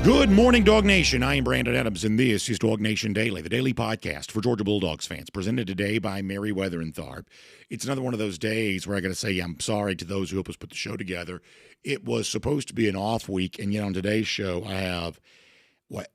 Good morning, Dawg Nation. I am Brandon Adams, and this is DawgNation Daily, the daily podcast for Georgia Bulldogs fans, presented today by Merriweather and Tharp. It's another one of those days where I got to say I'm sorry to those who helped us put the show together. It was supposed to be an off week, and yet on today's show I have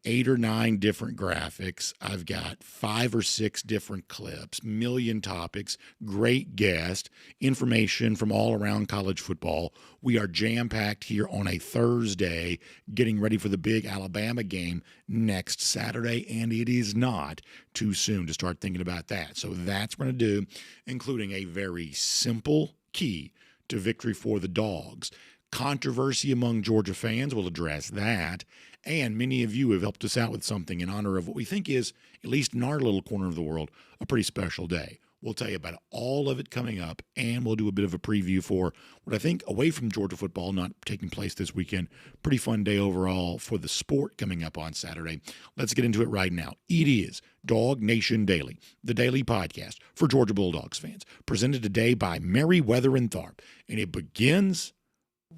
8 or 9 different graphics. I've got 5 or 6 different clips, million topics, great guest, information from all around college football. We are jam-packed here on a Thursday, getting ready for the big Alabama game next Saturday, and it is not too soon to start thinking about that. So that's what we're going to do, including a very simple key to victory for the Dogs. Controversy among Georgia fans, we'll address that. And many of you have helped us out with something in honor of what we think is, at least in our little corner of the world, a pretty special day. We'll tell you about all of it coming up, and we'll do a bit of a preview for what I think, away from Georgia football not taking place this weekend, pretty fun day overall for the sport coming up on Saturday. Let's get into it right now. It is DawgNation Daily, the daily podcast for Georgia Bulldogs fans, presented today by Merriweather and Tharp, and it begins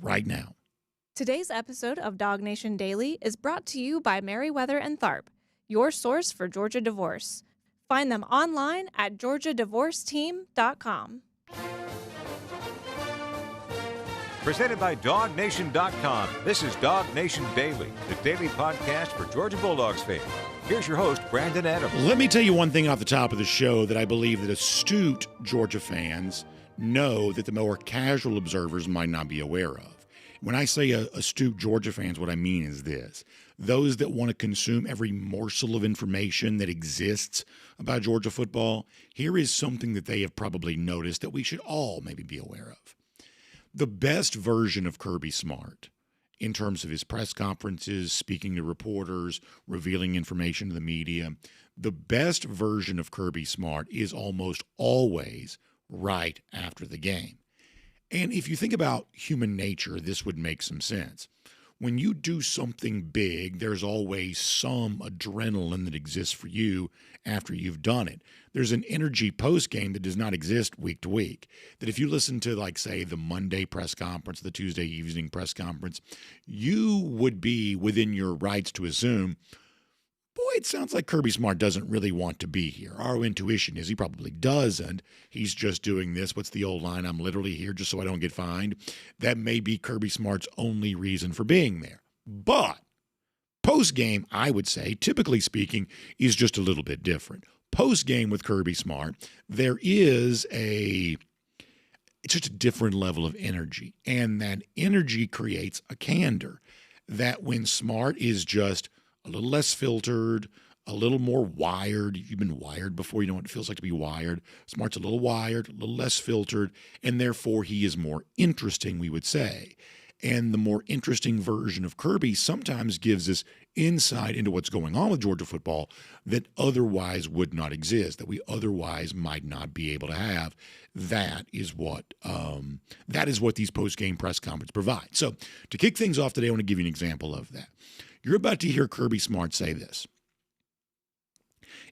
right now. Today's episode of DawgNation Daily is brought to you by Merriweather and Tharp, your source for Georgia divorce. Find them online at georgiadivorceteam.com. Presented by DawgNation.com, this is DawgNation Daily, the daily podcast for Georgia Bulldogs fans. Here's your host, Brandon Adams. Let me tell you one thing off the top of the show that I believe that astute Georgia fans know that the more casual observers might not be aware of. When I say astute Georgia fans, what I mean is this. Those that want to consume every morsel of information that exists about Georgia football, here is something that they have probably noticed that we should all maybe be aware of. The best version of Kirby Smart, in terms of his press conferences, speaking to reporters, revealing information to the media, the best version of Kirby Smart is almost always right after the game. And if you think about human nature, this would make some sense. When you do something big, there's always some adrenaline that exists for you after you've done it. There's an energy post-game that does not exist week to week. That if you listen to, like, say, the Monday press conference, the Tuesday evening press conference, you would be within your rights to assume, boy, it sounds like Kirby Smart doesn't really want to be here. Our intuition is he probably doesn't. He's just doing this. What's the old line? I'm literally here just so I don't get fined. That may be Kirby Smart's only reason for being there. But post-game, I would say, typically speaking, is just a little bit different. Post-game with Kirby Smart, there is it's just a different level of energy. And that energy creates a candor that when Smart is just a little less filtered, a little more wired. You've been wired before. You know what it feels like to be wired. Smart's a little wired, a little less filtered, and therefore he is more interesting, we would say. And the more interesting version of Kirby sometimes gives us insight into what's going on with Georgia football that otherwise would not exist, that we otherwise might not be able to have. That is what these post-game press conferences provide. So to kick things off today, I want to give you an example of that. You're about to hear Kirby Smart say this.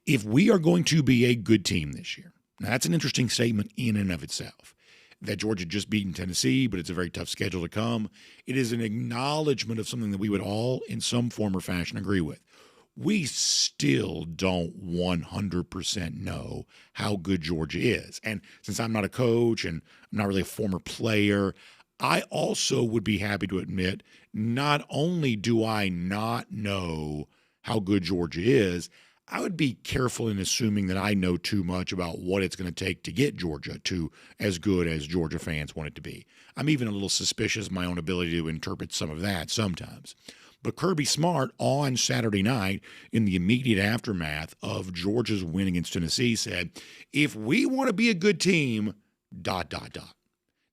If we are going to be a good team this year, now that's an interesting statement in and of itself, that Georgia just beaten Tennessee, but it's a very tough schedule to come. It is an acknowledgement of something that we would all, in some form or fashion, agree with. We still don't 100% know how good Georgia is. And since I'm not a coach and I'm not really a former player, I also would be happy to admit, not only do I not know how good Georgia is, I would be careful in assuming that I know too much about what it's going to take to get Georgia to as good as Georgia fans want it to be. I'm even a little suspicious of my own ability to interpret some of that sometimes. But Kirby Smart on Saturday night, in the immediate aftermath of Georgia's win against Tennessee, said, if we want to be a good team, ...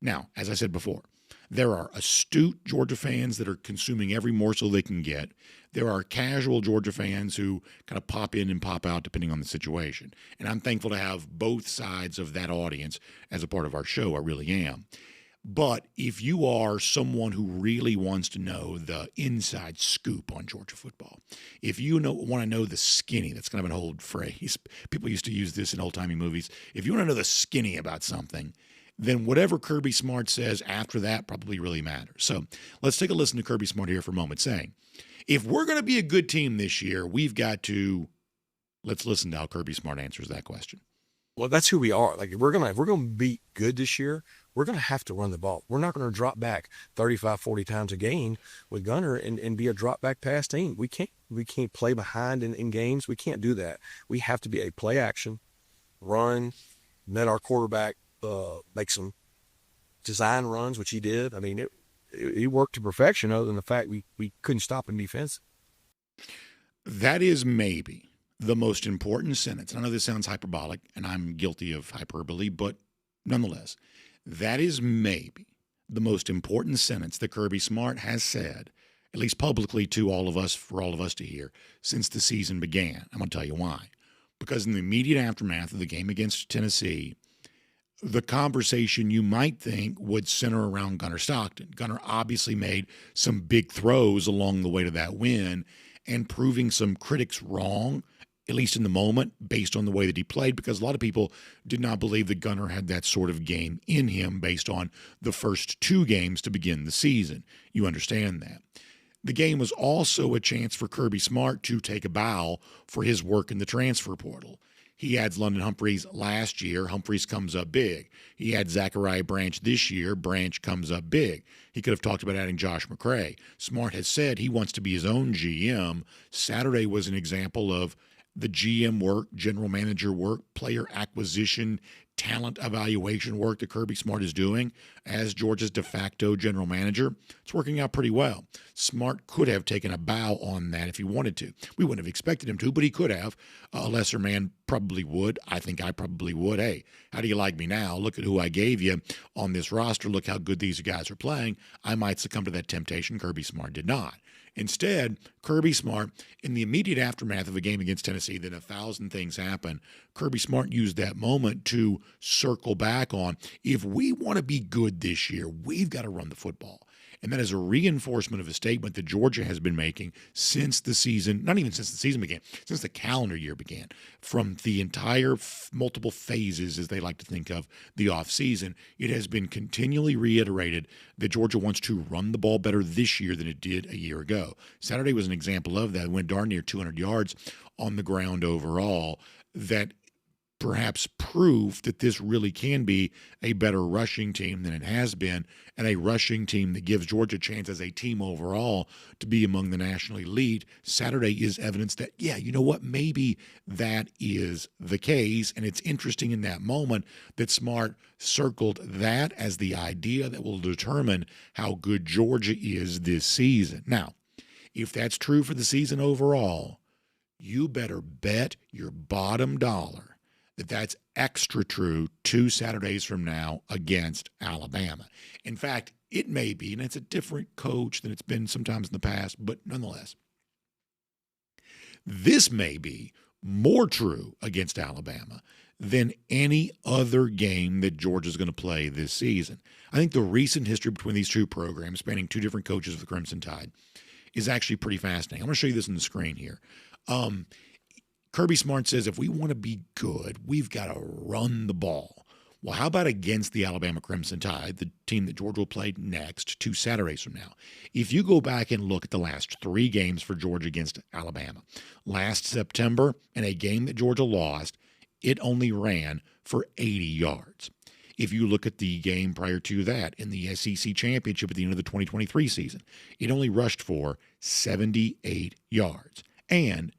Now, as I said before, there are astute Georgia fans that are consuming every morsel they can get. There are casual Georgia fans who kind of pop in and pop out depending on the situation. And I'm thankful to have both sides of that audience as a part of our show. I really am. But if you are someone who really wants to know the inside scoop on Georgia football, if you want to know the skinny, that's kind of an old phrase. People used to use this in old-timey movies. If you want to know the skinny about something, then whatever Kirby Smart says after that probably really matters. So let's take a listen to Kirby Smart here for a moment, saying, if we're going to be a good team this year, we've got to – let's listen to how Kirby Smart answers that question. Well, that's who we are. Like, if we're gonna be good this year, we're gonna have to run the ball. We're not gonna drop back 35, 40 times a game with Gunner and be a drop back pass team. We can't play behind in games. We can't do that. We have to be a play action, run, let our quarterback make some design runs, which he did. I mean, he worked to perfection, other than the fact we couldn't stop in defense. That is maybe the most important sentence. I know this sounds hyperbolic, and I'm guilty of hyperbole, but nonetheless, that is maybe the most important sentence that Kirby Smart has said, at least publicly to all of us, for all of us to hear, since the season began. I'm going to tell you why. Because in the immediate aftermath of the game against Tennessee, the conversation you might think would center around Gunner Stockton. Gunner obviously made some big throws along the way to that win and proving some critics wrong, at least in the moment, based on the way that he played, because a lot of people did not believe that Gunner had that sort of game in him based on the first two games to begin the season. You understand that. The game was also a chance for Kirby Smart to take a bow for his work in the transfer portal. He adds London Humphreys last year. Humphreys comes up big. He had Zachariah Branch this year. Branch comes up big. He could have talked about adding Josh McCray. Smart has said he wants to be his own GM. Saturday was an example of the GM work, general manager work, player acquisition, talent evaluation work that Kirby Smart is doing as Georgia's de facto general manager. It's working out pretty well. Smart could have taken a bow on that if he wanted to. We wouldn't have expected him to, but he could have. A lesser man probably would. I think I probably would. Hey, how do you like me now? Look at who I gave you on this roster. Look how good these guys are playing. I might succumb to that temptation. Kirby Smart did not. Instead, Kirby Smart, in the immediate aftermath of a game against Tennessee, then 1,000 things happen, Kirby Smart used that moment to circle back on, if we want to be good this year, we've got to run the football. And that is a reinforcement of a statement that Georgia has been making since the season, not even since the season began, since the calendar year began, from the entire multiple phases, as they like to think of, the offseason. It has been continually reiterated that Georgia wants to run the ball better this year than it did a year ago. Saturday was an example of that. It went darn near 200 yards on the ground overall. That perhaps prove that this really can be a better rushing team than it has been, and a rushing team that gives Georgia a chance as a team overall to be among the national elite. Saturday is evidence that, yeah, you know what, maybe that is the case, and it's interesting in that moment that Smart circled that as the idea that will determine how good Georgia is this season. Now, if that's true for the season overall, you better bet your bottom dollar that's extra true 2 Saturdays from now against Alabama. In fact, it may be, and it's a different coach than it's been sometimes in the past, but nonetheless, this may be more true against Alabama than any other game that Georgia's going to play this season. I think the recent history between these two programs, spanning 2 different coaches of the Crimson Tide, is actually pretty fascinating. I'm going to show you this on the screen here. Kirby Smart says if we want to be good, we've got to run the ball. Well, how about against the Alabama Crimson Tide, the team that Georgia will play next 2 Saturdays from now? If you go back and look at the last 3 games for Georgia against Alabama, last September, in a game that Georgia lost, it only ran for 80 yards. If you look at the game prior to that, in the SEC Championship at the end of the 2023 season, it only rushed for 78 yards. And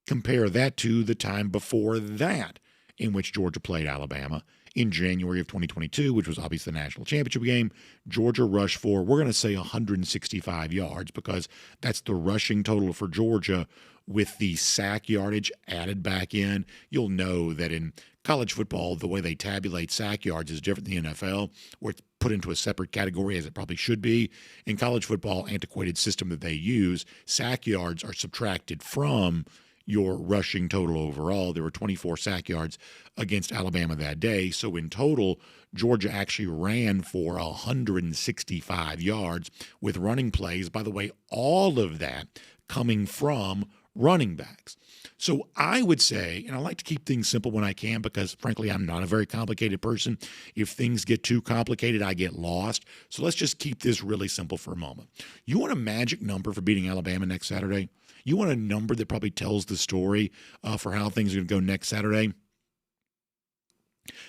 compare that to the time before that, in which Georgia played Alabama in January of 2022, which was obviously the national championship game. Georgia rushed for, we're going to say 165 yards, because that's the rushing total for Georgia with the sack yardage added back in. You'll know that in college football, the way they tabulate sack yards is different than the NFL, where it's put into a separate category, as it probably should be. In college football, antiquated system that they use, sack yards are subtracted from your rushing total overall. There were 24 sack yards against Alabama that day. So in total, Georgia actually ran for 165 yards with running plays. By the way, all of that coming from running backs. So I would say, and I like to keep things simple when I can because, frankly, I'm not a very complicated person. If things get too complicated, I get lost. So let's just keep this really simple for a moment. You want a magic number for beating Alabama next Saturday? You want a number that probably tells the story for how things are going to go next Saturday?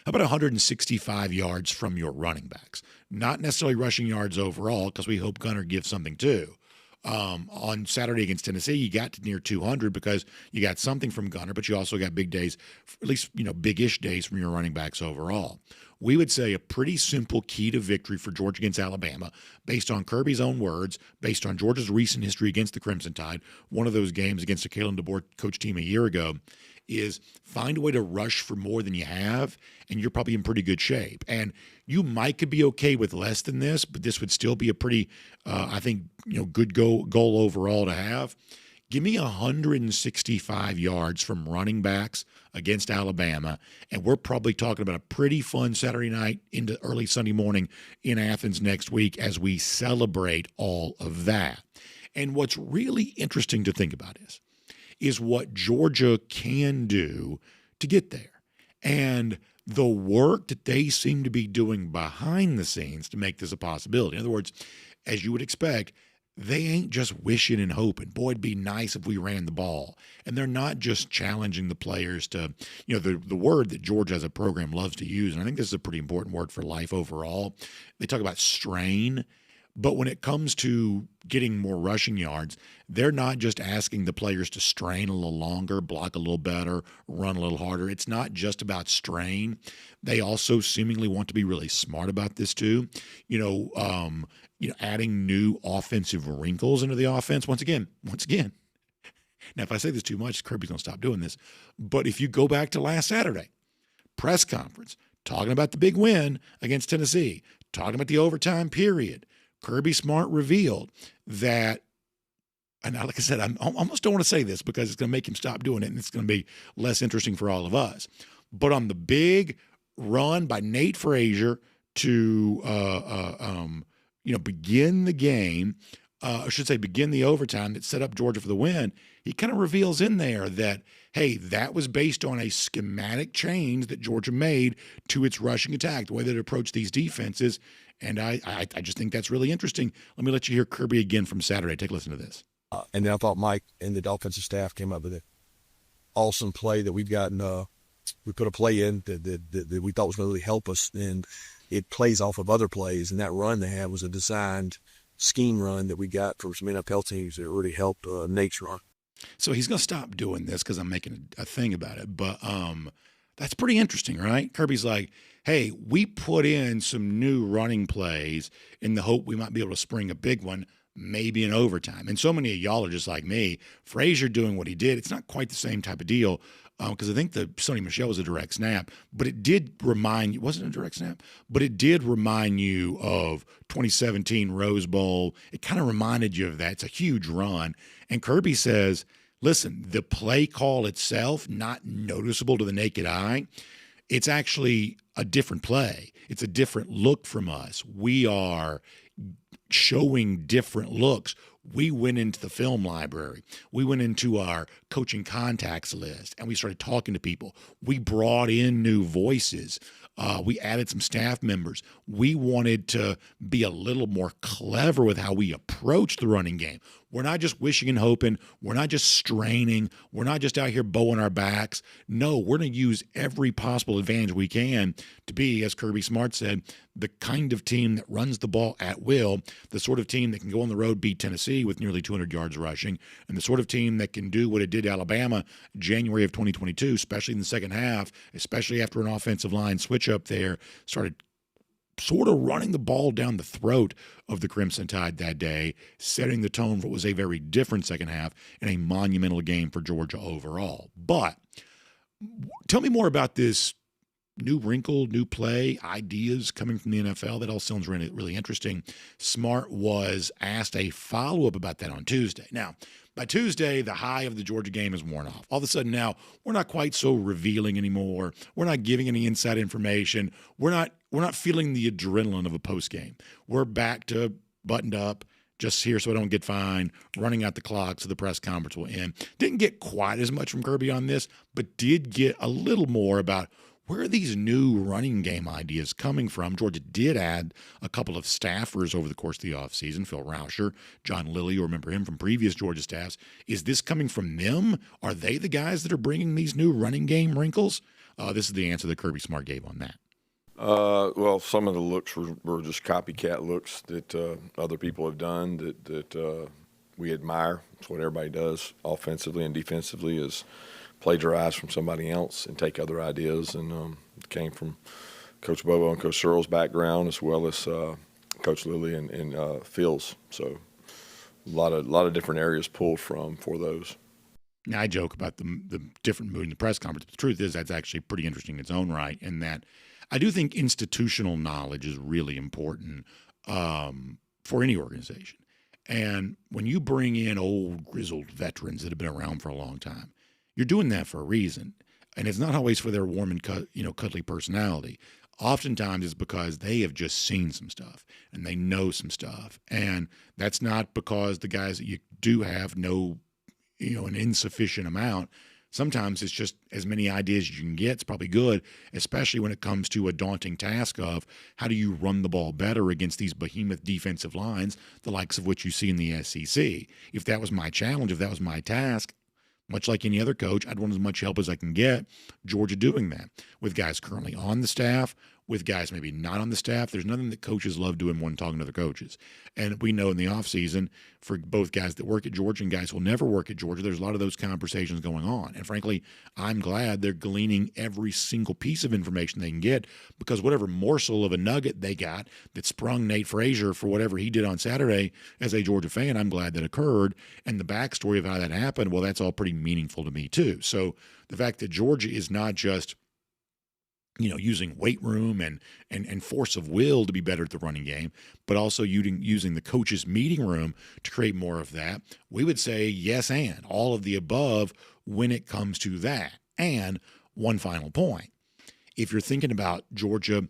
How about 165 yards from your running backs? Not necessarily rushing yards overall, because we hope Gunner gives something too. On Saturday against Tennessee, you got to near 200 because you got something from Gunner, but you also got big days, at least, big-ish days from your running backs overall. We would say a pretty simple key to victory for Georgia against Alabama, based on Kirby's own words, based on Georgia's recent history against the Crimson Tide, one of those games against a Kalen DeBoer coach team a year ago, is find a way to rush for more than you have, and you're probably in pretty good shape. And you could be okay with less than this, but this would still be a pretty, I think, good goal overall to have. Give me 165 yards from running backs against Alabama, and we're probably talking about a pretty fun Saturday night into early Sunday morning in Athens next week as we celebrate all of that. And what's really interesting to think about is what Georgia can do to get there. And the work that they seem to be doing behind the scenes to make this a possibility. In other words, as you would expect, they ain't just wishing and hoping. Boy, it'd be nice if we ran the ball. And they're not just challenging the players to, the word that Georgia as a program loves to use, and I think this is a pretty important word for life overall. They talk about strain. But when it comes to getting more rushing yards, they're not just asking the players to strain a little longer, block a little better, run a little harder. It's not just about strain. They also seemingly want to be really smart about this too. Adding new offensive wrinkles into the offense. Once again. Now, if I say this too much, Kirby's going to stop doing this. But if you go back to last Saturday, press conference, talking about the big win against Tennessee, talking about the overtime period, Kirby Smart revealed that, and like I said, I almost don't want to say this because it's going to make him stop doing it, and it's going to be less interesting for all of us. But on the big run by Nate Frazier to begin the game, begin the overtime that set up Georgia for the win, he kind of reveals in there that, hey, that was based on a schematic change that Georgia made to its rushing attack, the way that it approached these defenses. And I just think that's really interesting. Let me let you hear Kirby again from Saturday. Take a listen to this. And then I thought Mike and the offensive staff came up with an awesome play that we've gotten. We put a play in that we thought was going to really help us, and it plays off of other plays. And that run they had was a designed scheme run that we got from some NFL teams that really helped Nate's run. So he's going to stop doing this because I'm making a thing about it. But that's pretty interesting, right? Kirby's like, hey, we put in some new running plays in the hope we might be able to spring a big one, maybe in overtime. And so many of y'all are just like me. Frazier doing what he did, it's not quite the same type of deal because I think the Sonny Michel was a direct snap, but it did remind you, wasn't it a direct snap? But it did remind you of 2017 Rose Bowl. It kind of reminded you of that. It's a huge run. And Kirby says, listen, the play call itself, not noticeable to the naked eye, it's actually a different play. It's a different look from us. We are showing different looks. We went into the film library. We went into our coaching contacts list, and we started talking to people. We brought in new voices. We added some staff members. We wanted to be a little more clever with how we approach the running game. We're not just wishing and hoping. We're not just straining. We're not just out here bowing our backs. No, we're going to use every possible advantage we can to be, as Kirby Smart said, the kind of team that runs the ball at will, the sort of team that can go on the road, beat Tennessee with nearly 200 yards rushing, and the sort of team that can do what it did to Alabama January of 2022, especially in the second half, especially after an offensive line switch up there, started sort of running the ball down the throat of the Crimson Tide that day, setting the tone for what was a very different second half and a monumental game for Georgia overall. But tell me more about this new wrinkle, new play, ideas coming from the NFL. That all sounds really, really interesting. Smart was asked a follow-up about that on Tuesday. Now, by Tuesday, the high of the Georgia game is worn off. All of a sudden now, we're not quite so revealing anymore. We're not giving any inside information. We're not feeling the adrenaline of a postgame. We're back to buttoned up, just here so I don't get fined, running out the clock so the press conference will end. Didn't get quite as much from Kirby on this, but did get a little more about where are these new running game ideas coming from. Georgia did add a couple of staffers over the course of the offseason. Phil Rauscher, John Lilly, you remember him from previous Georgia staffs. Is this coming from them? Are they the guys that are bringing these new running game wrinkles? This is the answer that Kirby Smart gave on that. Well, some of the looks were just copycat looks that other people have done that we admire. It's what everybody does offensively and defensively is plagiarize from somebody else and take other ideas. And it came from Coach Bobo and Coach Searle's background as well as Coach Lilly and Phil's. So a lot of different areas pulled from for those. Now, I joke about the different mood in the press conference. The truth is that's actually pretty interesting in its own right, in that I do think institutional knowledge is really important for any organization. And when you bring in old, grizzled veterans that have been around for a long time, you're doing that for a reason. And it's not always for their warm and cuddly personality. Oftentimes it's because they have just seen some stuff and they know some stuff. And that's not because the guys that you do have know, an insufficient amount. Sometimes it's just as many ideas as you can get. It's probably good, especially when it comes to a daunting task of how do you run the ball better against these behemoth defensive lines, the likes of which you see in the SEC. If that was my challenge, if that was my task, much like any other coach, I'd want as much help as I can get. Georgia doing that with guys currently on the staff, with guys maybe not on the staff. There's nothing that coaches love doing when talking to other coaches. And we know in the offseason, for both guys that work at Georgia and guys who will never work at Georgia, there's a lot of those conversations going on. And frankly, I'm glad they're gleaning every single piece of information they can get, because whatever morsel of a nugget they got that sprung Nate Frazier for whatever he did on Saturday as a Georgia fan, I'm glad that occurred. And the backstory of how that happened, well, that's all pretty meaningful to me too. So the fact that Georgia is not just using weight room and force of will to be better at the running game, but also using the coaches' meeting room to create more of that, we would say yes and all of the above when it comes to that. And one final point. If you're thinking about Georgia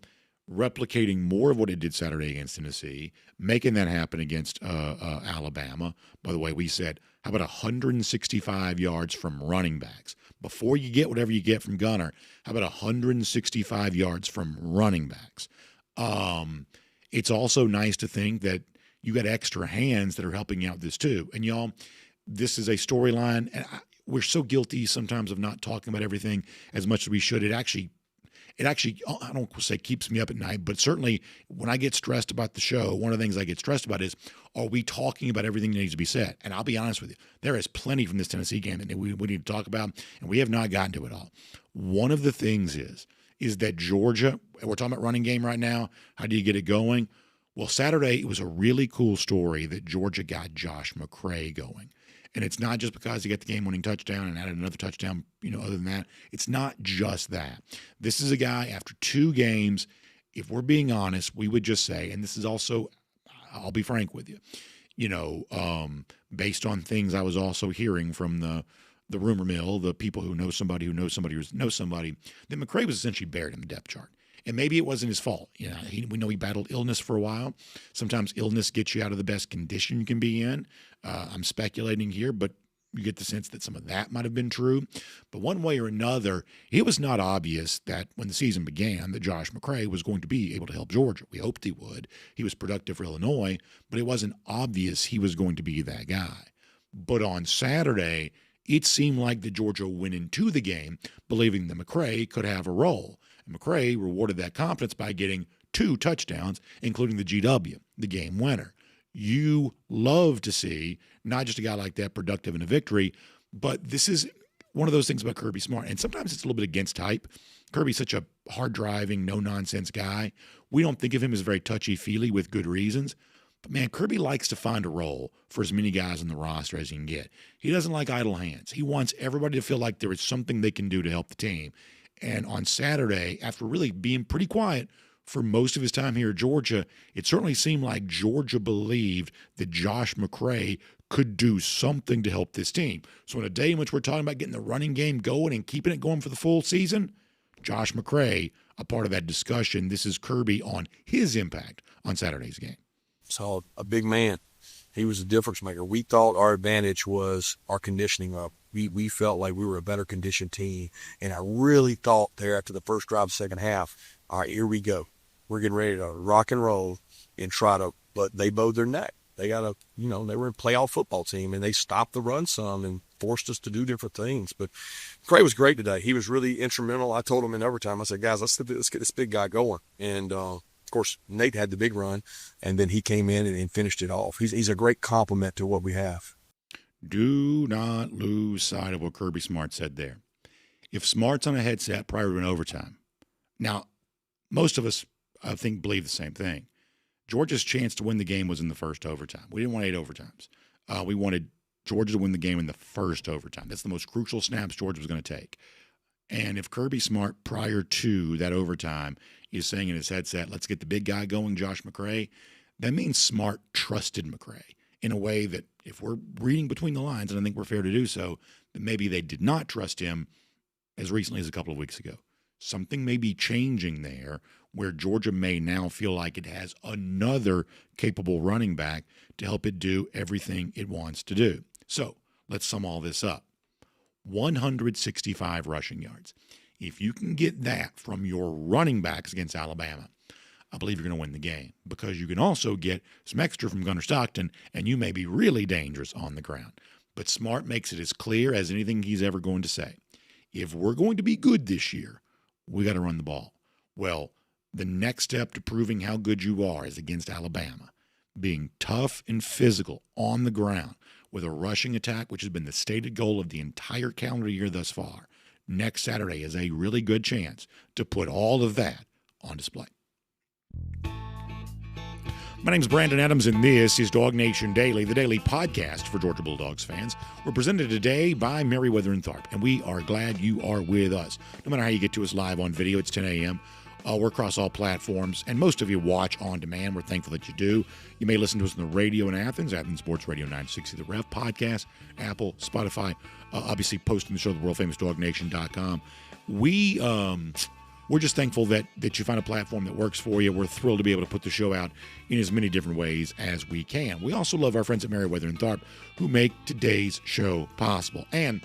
replicating more of what it did Saturday against Tennessee, making that happen against Alabama, by the way, we said, how about 165 yards from running backs? Before you get whatever you get from Gunner, how about 165 yards from running backs? It's also nice to think that you got extra hands that are helping you out this too. And y'all, this is a storyline, and we're so guilty sometimes of not talking about everything as much as we should. It actually, I don't say keeps me up at night, but certainly when I get stressed about the show, one of the things I get stressed about is, are we talking about everything that needs to be said? And I'll be honest with you, there is plenty from this Tennessee game that we need to talk about, and we have not gotten to it all. One of the things is that Georgia, we're talking about running game right now, how do you get it going? Well, Saturday, it was a really cool story that Georgia got Josh McCray going. And it's not just because he got the game-winning touchdown and added another touchdown, other than that. It's not just that. This is a guy, after 2 games, if we're being honest, we would just say, and this is also, I'll be frank with you, based on things I was also hearing from the rumor mill, the people who know somebody who knows somebody who knows somebody, that McCray was essentially buried in the depth chart. And maybe it wasn't his fault. We know he battled illness for a while. Sometimes illness gets you out of the best condition you can be in. I'm speculating here, but you get the sense that some of that might have been true. But one way or another, it was not obvious that when the season began that Josh McCray was going to be able to help Georgia. We hoped he would. He was productive for Illinois, but it wasn't obvious he was going to be that guy. But on Saturday, it seemed like that Georgia went into the game believing that McCray could have a role. And McCray rewarded that confidence by getting 2 touchdowns, including the GW, the game winner. You love to see not just a guy like that productive in a victory, but this is one of those things about Kirby Smart. And sometimes it's a little bit against type. Kirby's such a hard-driving, no-nonsense guy. We don't think of him as very touchy-feely with good reasons. But, man, Kirby likes to find a role for as many guys on the roster as he can get. He doesn't like idle hands. He wants everybody to feel like there is something they can do to help the team. And on Saturday, after really being pretty quiet for most of his time here at Georgia, it certainly seemed like Georgia believed that Josh McCray could do something to help this team. So in a day in which we're talking about getting the running game going and keeping it going for the full season, Josh McCray, a part of that discussion. This is Kirby on his impact on Saturday's game. Saw a big man He was a difference maker. We thought our advantage was our conditioning up. We felt like we were a better conditioned team, and I really thought there after the first drive, second half, all right, here we go. We're getting ready to rock and roll and try to, but they bowed their neck. They got a, they were a playoff football team, and they stopped the run some and forced us to do different things. But McCray was great today. He was really instrumental. I told him in overtime, I said, guys, let's get this big guy going. And, of course, Nate had the big run, and then he came in and finished it off. He's a great complement to what we have. Do not lose sight of what Kirby Smart said there. If Smart's on a headset prior to an overtime, now, most of us, I think, believe the same thing. Georgia's chance to win the game was in the first overtime. We didn't want 8 overtimes. We wanted Georgia to win the game in the first overtime. That's the most crucial snaps Georgia was going to take. And if Kirby Smart, prior to that overtime, is saying in his headset, let's get the big guy going, Josh McCray, that means Smart trusted McCray in a way that, if we're reading between the lines, and I think we're fair to do so, that maybe they did not trust him as recently as a couple of weeks ago. Something may be changing there where Georgia may now feel like it has another capable running back to help it do everything it wants to do. So let's sum all this up. 165 rushing yards. If you can get that from your running backs against Alabama, I believe you're going to win the game, because you can also get some extra from Gunner Stockton, and you may be really dangerous on the ground. But Smart makes it as clear as anything he's ever going to say. If we're going to be good this year, we got to run the ball. Well, the next step to proving how good you are is against Alabama. Being tough and physical on the ground with a rushing attack, which has been the stated goal of the entire calendar year thus far. Next Saturday is a really good chance to put all of that on display. My name's Brandon Adams, and this is DawgNation Daily, the daily podcast for Georgia Bulldogs fans. We're presented today by Merriweather and Tharp, and we are glad you are with us. No matter how you get to us live on video, it's 10 a.m. We're across all platforms, and most of you watch on demand. We're thankful that you do. You may listen to us on the radio in Athens Sports Radio 960, the Rev podcast, Apple, Spotify, obviously posting the show, the world-famous DawgNation.com. We're just thankful that you find a platform that works for you. We're thrilled to be able to put the show out in as many different ways as we can. We also love our friends at Merriweather and Tharp, who make today's show possible. And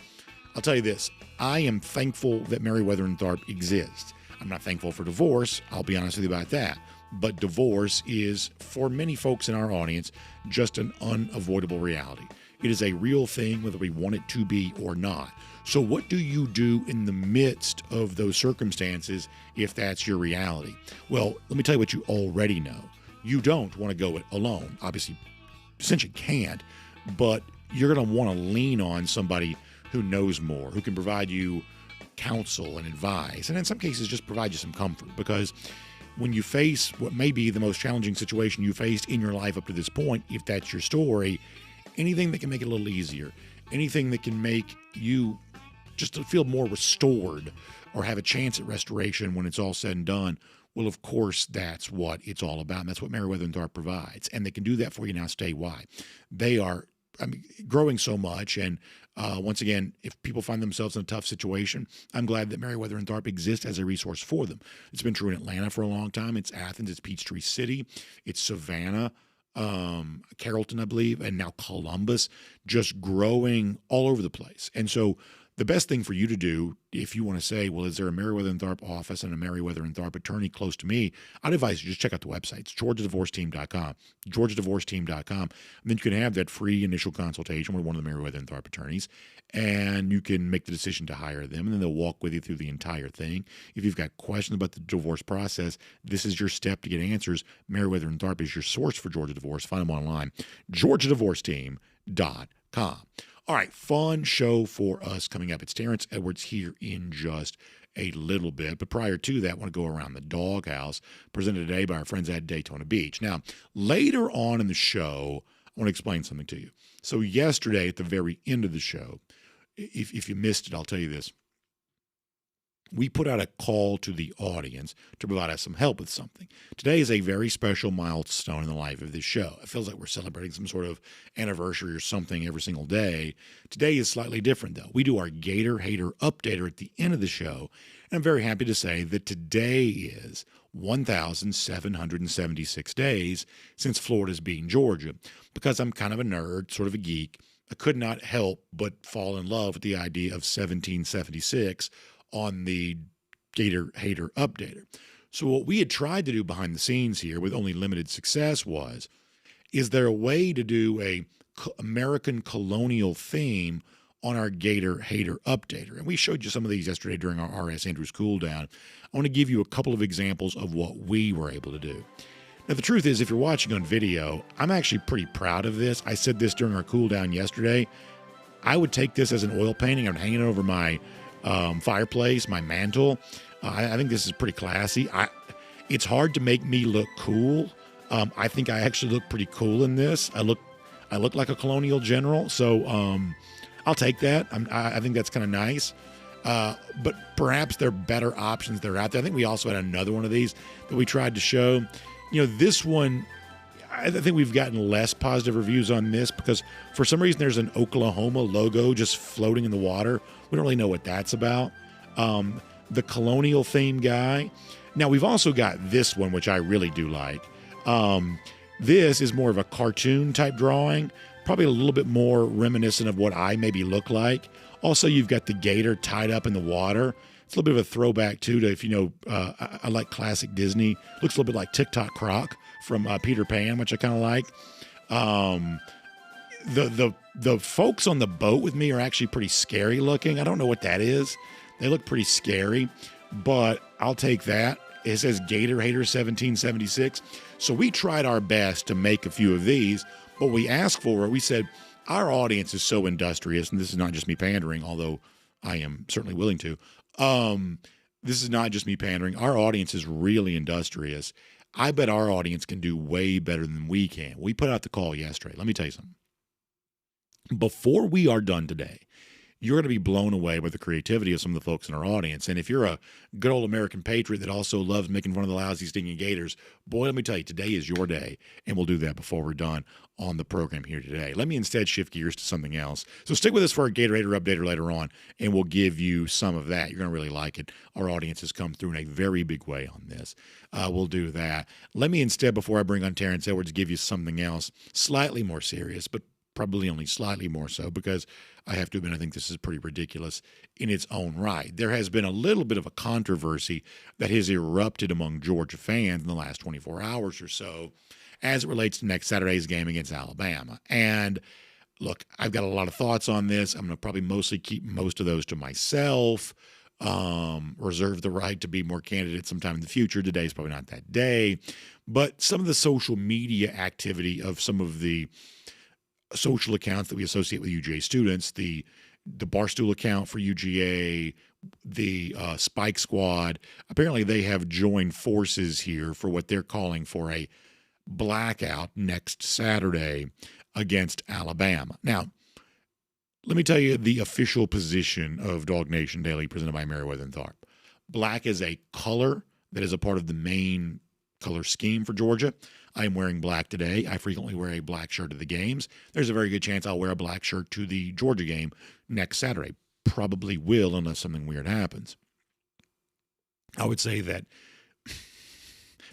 I'll tell you this, I am thankful that Merriweather and Tharp exists. I'm not thankful for divorce. I'll be honest with you about that. But divorce is, for many folks in our audience, just an unavoidable reality. It is a real thing, whether we want it to be or not. So what do you do in the midst of those circumstances if that's your reality? Well, let me tell you what you already know. You don't want to go it alone. Obviously, essentially can't, but you're going to want to lean on somebody who knows more, who can provide you counsel and advice, and in some cases just provide you some comfort, because when you face what may be the most challenging situation you faced in your life up to this point, if that's your story, anything that can make it a little easier, anything that can make you just feel more restored or have a chance at restoration when it's all said and done, well, of course, that's what it's all about, and that's what Merriweather and Tharp provides, and they can do that for you now statewide. They are growing so much, and once again, if people find themselves in a tough situation, I'm glad that Merriweather and Tharp exists as a resource for them. It's been true in Atlanta for a long time. It's Athens, it's Peachtree City, it's Savannah, Carrollton, I believe, and now Columbus, just growing all over the place. And so the best thing for you to do, if you want to say, well, is there a Merriweather and Tharp office and a Merriweather and Tharp attorney close to me? I'd advise you just check out the website. It's GeorgiaDivorceTeam.com, GeorgiaDivorceTeam.com. And then you can have that free initial consultation with one of the Merriweather and Tharp attorneys, and you can make the decision to hire them, and then they'll walk with you through the entire thing. If you've got questions about the divorce process, this is your step to get answers. Merriweather and Tharp is your source for Georgia divorce. Find them online, GeorgiaDivorceTeam.com. All right, fun show for us coming up. It's Terrence Edwards here in just a little bit. But prior to that, I want to go around the Doghouse, presented today by our friends at Daytona Beach. Now, later on in the show, I want to explain something to you. So yesterday, at the very end of the show, if you missed it, I'll tell you this. we put out a call to the audience to provide us some help with something. Today is a very special milestone in the life of this show. It feels like we're celebrating some sort of anniversary or something every single day. Today is slightly different, though. We do our Gator Hater Updater at the end of the show, and I'm very happy to say that today is 1,776 days since Florida's beaten Georgia. Because I'm kind of a nerd, sort of a geek, I could not help but fall in love with the idea of 1776 on the Gator Hater Updater. So what we had tried to do behind the scenes here with only limited success is there a way to do a American colonial theme on our Gator Hater Updater? And we showed you some of these yesterday during our R.S. Andrews cool down. I want to give you a couple of examples of what we were able to do. Now, the truth is, if you're watching on video, I'm actually pretty proud of this. I said this during our cool down yesterday. I would take this as an oil painting. I'm hanging it over my fireplace, my mantle. I think this is pretty classy. It's hard to make me look cool. I think I actually look pretty cool in this. I look like a colonial general, so I'll take that. I think that's kind of nice. But perhaps there are better options that are out there. I think we also had another one of these that we tried to show. This one, I think we've gotten less positive reviews on this because for some reason there's an Oklahoma logo just floating in the water. We don't really know what that's about. The colonial theme guy. Now, we've also got this one, which I really do like. This is more of a cartoon type drawing, probably a little bit more reminiscent of what I maybe look like. Also, you've got the gator tied up in the water. It's a little bit of a throwback, too, to, I like classic Disney. Looks a little bit like TikTok Croc from Peter Pan, which I kind of like. The folks on the boat with me are actually pretty scary looking. I don't know what that is. They look pretty scary, but I'll take that. It says Gator Hater 1776. So we tried our best to make a few of these, but we asked for it. We said, our audience is so industrious, and this is not just me pandering, although I am certainly willing to. This is not just me pandering. Our audience is really industrious. I bet our audience can do way better than we can. We put out the call yesterday. Let me tell you something. Before we are done today, you're going to be blown away by the creativity of some of the folks in our audience. And if you're a good old American patriot that also loves making fun of the lousy, stinking Gators, boy, let me tell you, today is your day. And we'll do that before we're done on the program here today. Let me instead shift gears to something else. So stick with us for our Gator Hater Updater later on, and we'll give you some of that. You're going to really like it. Our audience has come through in a very big way on this. We'll do that. Let me instead, before I bring on Terrence Edwards, give you something else slightly more serious, but probably only slightly more so, because I have to admit, I think this is pretty ridiculous in its own right. There has been a little bit of a controversy that has erupted among Georgia fans in the last 24 hours or so as it relates to next Saturday's game against Alabama. And look, I've got a lot of thoughts on this. I'm going to probably mostly keep most of those to myself, reserve the right to be more candid sometime in the future. Today's probably not that day. But some of the social media activity of some of the social accounts that we associate with UGA students, the Barstool account for UGA, the Spike Squad, apparently they have joined forces here for what they're calling for a blackout next Saturday against Alabama. Now, let me tell you the official position of DawgNation Daily presented by Meriwether and Tharp. Black is a color that is a part of the main color scheme for Georgia. I am wearing black today. I frequently wear a black shirt to the games. There's a very good chance I'll wear a black shirt to the Georgia game next Saturday. Probably will, unless something weird happens. I would say that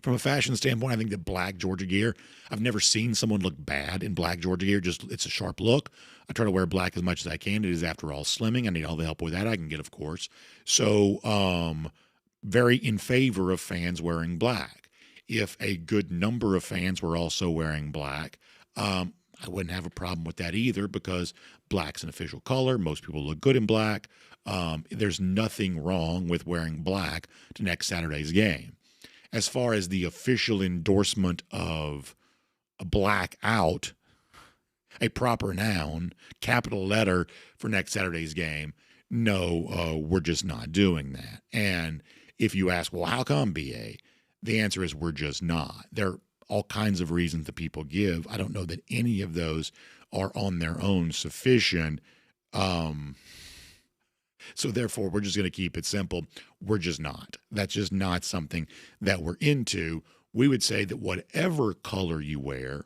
from a fashion standpoint, I think that black Georgia gear, I've never seen someone look bad in black Georgia gear. Just, it's a sharp look. I try to wear black as much as I can. It is, after all, slimming. I need all the help with that I can get, of course. So, very in favor of fans wearing black. If a good number of fans were also wearing black, I wouldn't have a problem with that either, because black's an official color. Most people look good in black. There's nothing wrong with wearing black to next Saturday's game. As far as the official endorsement of a blackout, a proper noun, capital letter for next Saturday's game, no, we're just not doing that. And if you ask, well, how come, BA? The answer is we're just not. There are all kinds of reasons that people give. I don't know that any of those are on their own sufficient So therefore, we're just going to keep it simple. We're just not. That's just not something that we're into. We would say that whatever color you wear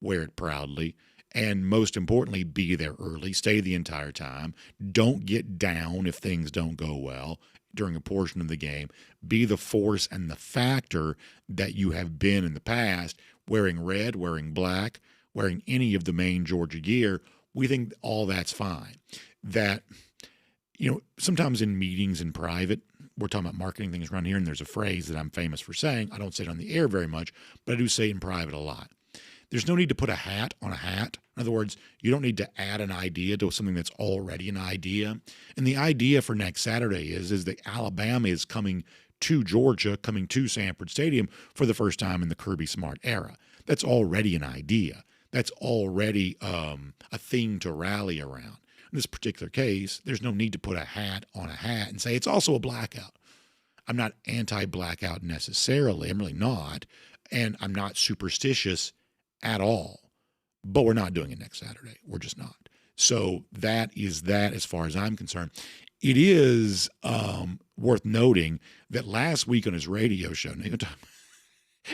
it proudly. And most importantly, be there early. Stay the entire time. Don't get down if things don't go well during a portion of the game. Be the force and the factor that you have been in the past, wearing red, wearing black, wearing any of the main Georgia gear. We think all that's fine. That, sometimes in meetings in private, we're talking about marketing things around here, and there's a phrase that I'm famous for saying. I don't say it on the air very much, but I do say it in private a lot. There's no need to put a hat on a hat. In other words, you don't need to add an idea to something that's already an idea. And the idea for next Saturday is that Alabama is coming to Georgia, coming to Sanford Stadium for the first time in the Kirby Smart era. That's already an idea. That's already a thing to rally around. In this particular case, there's no need to put a hat on a hat and say it's also a blackout. I'm not anti-blackout necessarily. I'm really not. And I'm not superstitious at all. But we're not doing it next Saturday. We're just not. So that is that as far as I'm concerned. It is worth noting that last week on his radio show,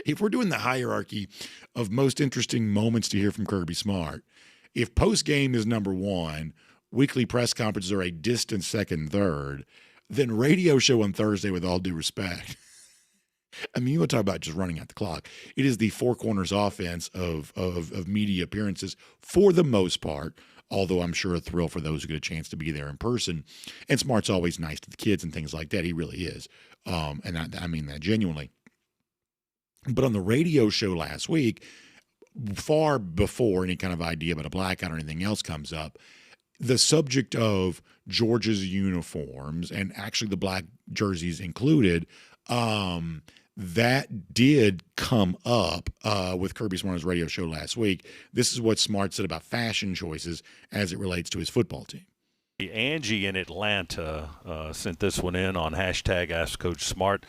if we're doing the hierarchy of most interesting moments to hear from Kirby Smart, if postgame is number one, weekly press conferences are a distant second, third, then radio show on Thursday, with all due respect, I mean, you want to talk about just running out the clock. It is the four corners offense of media appearances for the most part, although I'm sure a thrill for those who get a chance to be there in person. And Smart's always nice to the kids and things like that. He really is. And I mean that genuinely. But on the radio show last week, far before any kind of idea about a blackout or anything else comes up, the subject of Georgia's uniforms, and actually the black jerseys included, that did come up with Kirby Smart's radio show last week. This is what Smart said about fashion choices as it relates to his football team. Angie in Atlanta sent this one in on hashtag Ask Coach Smart.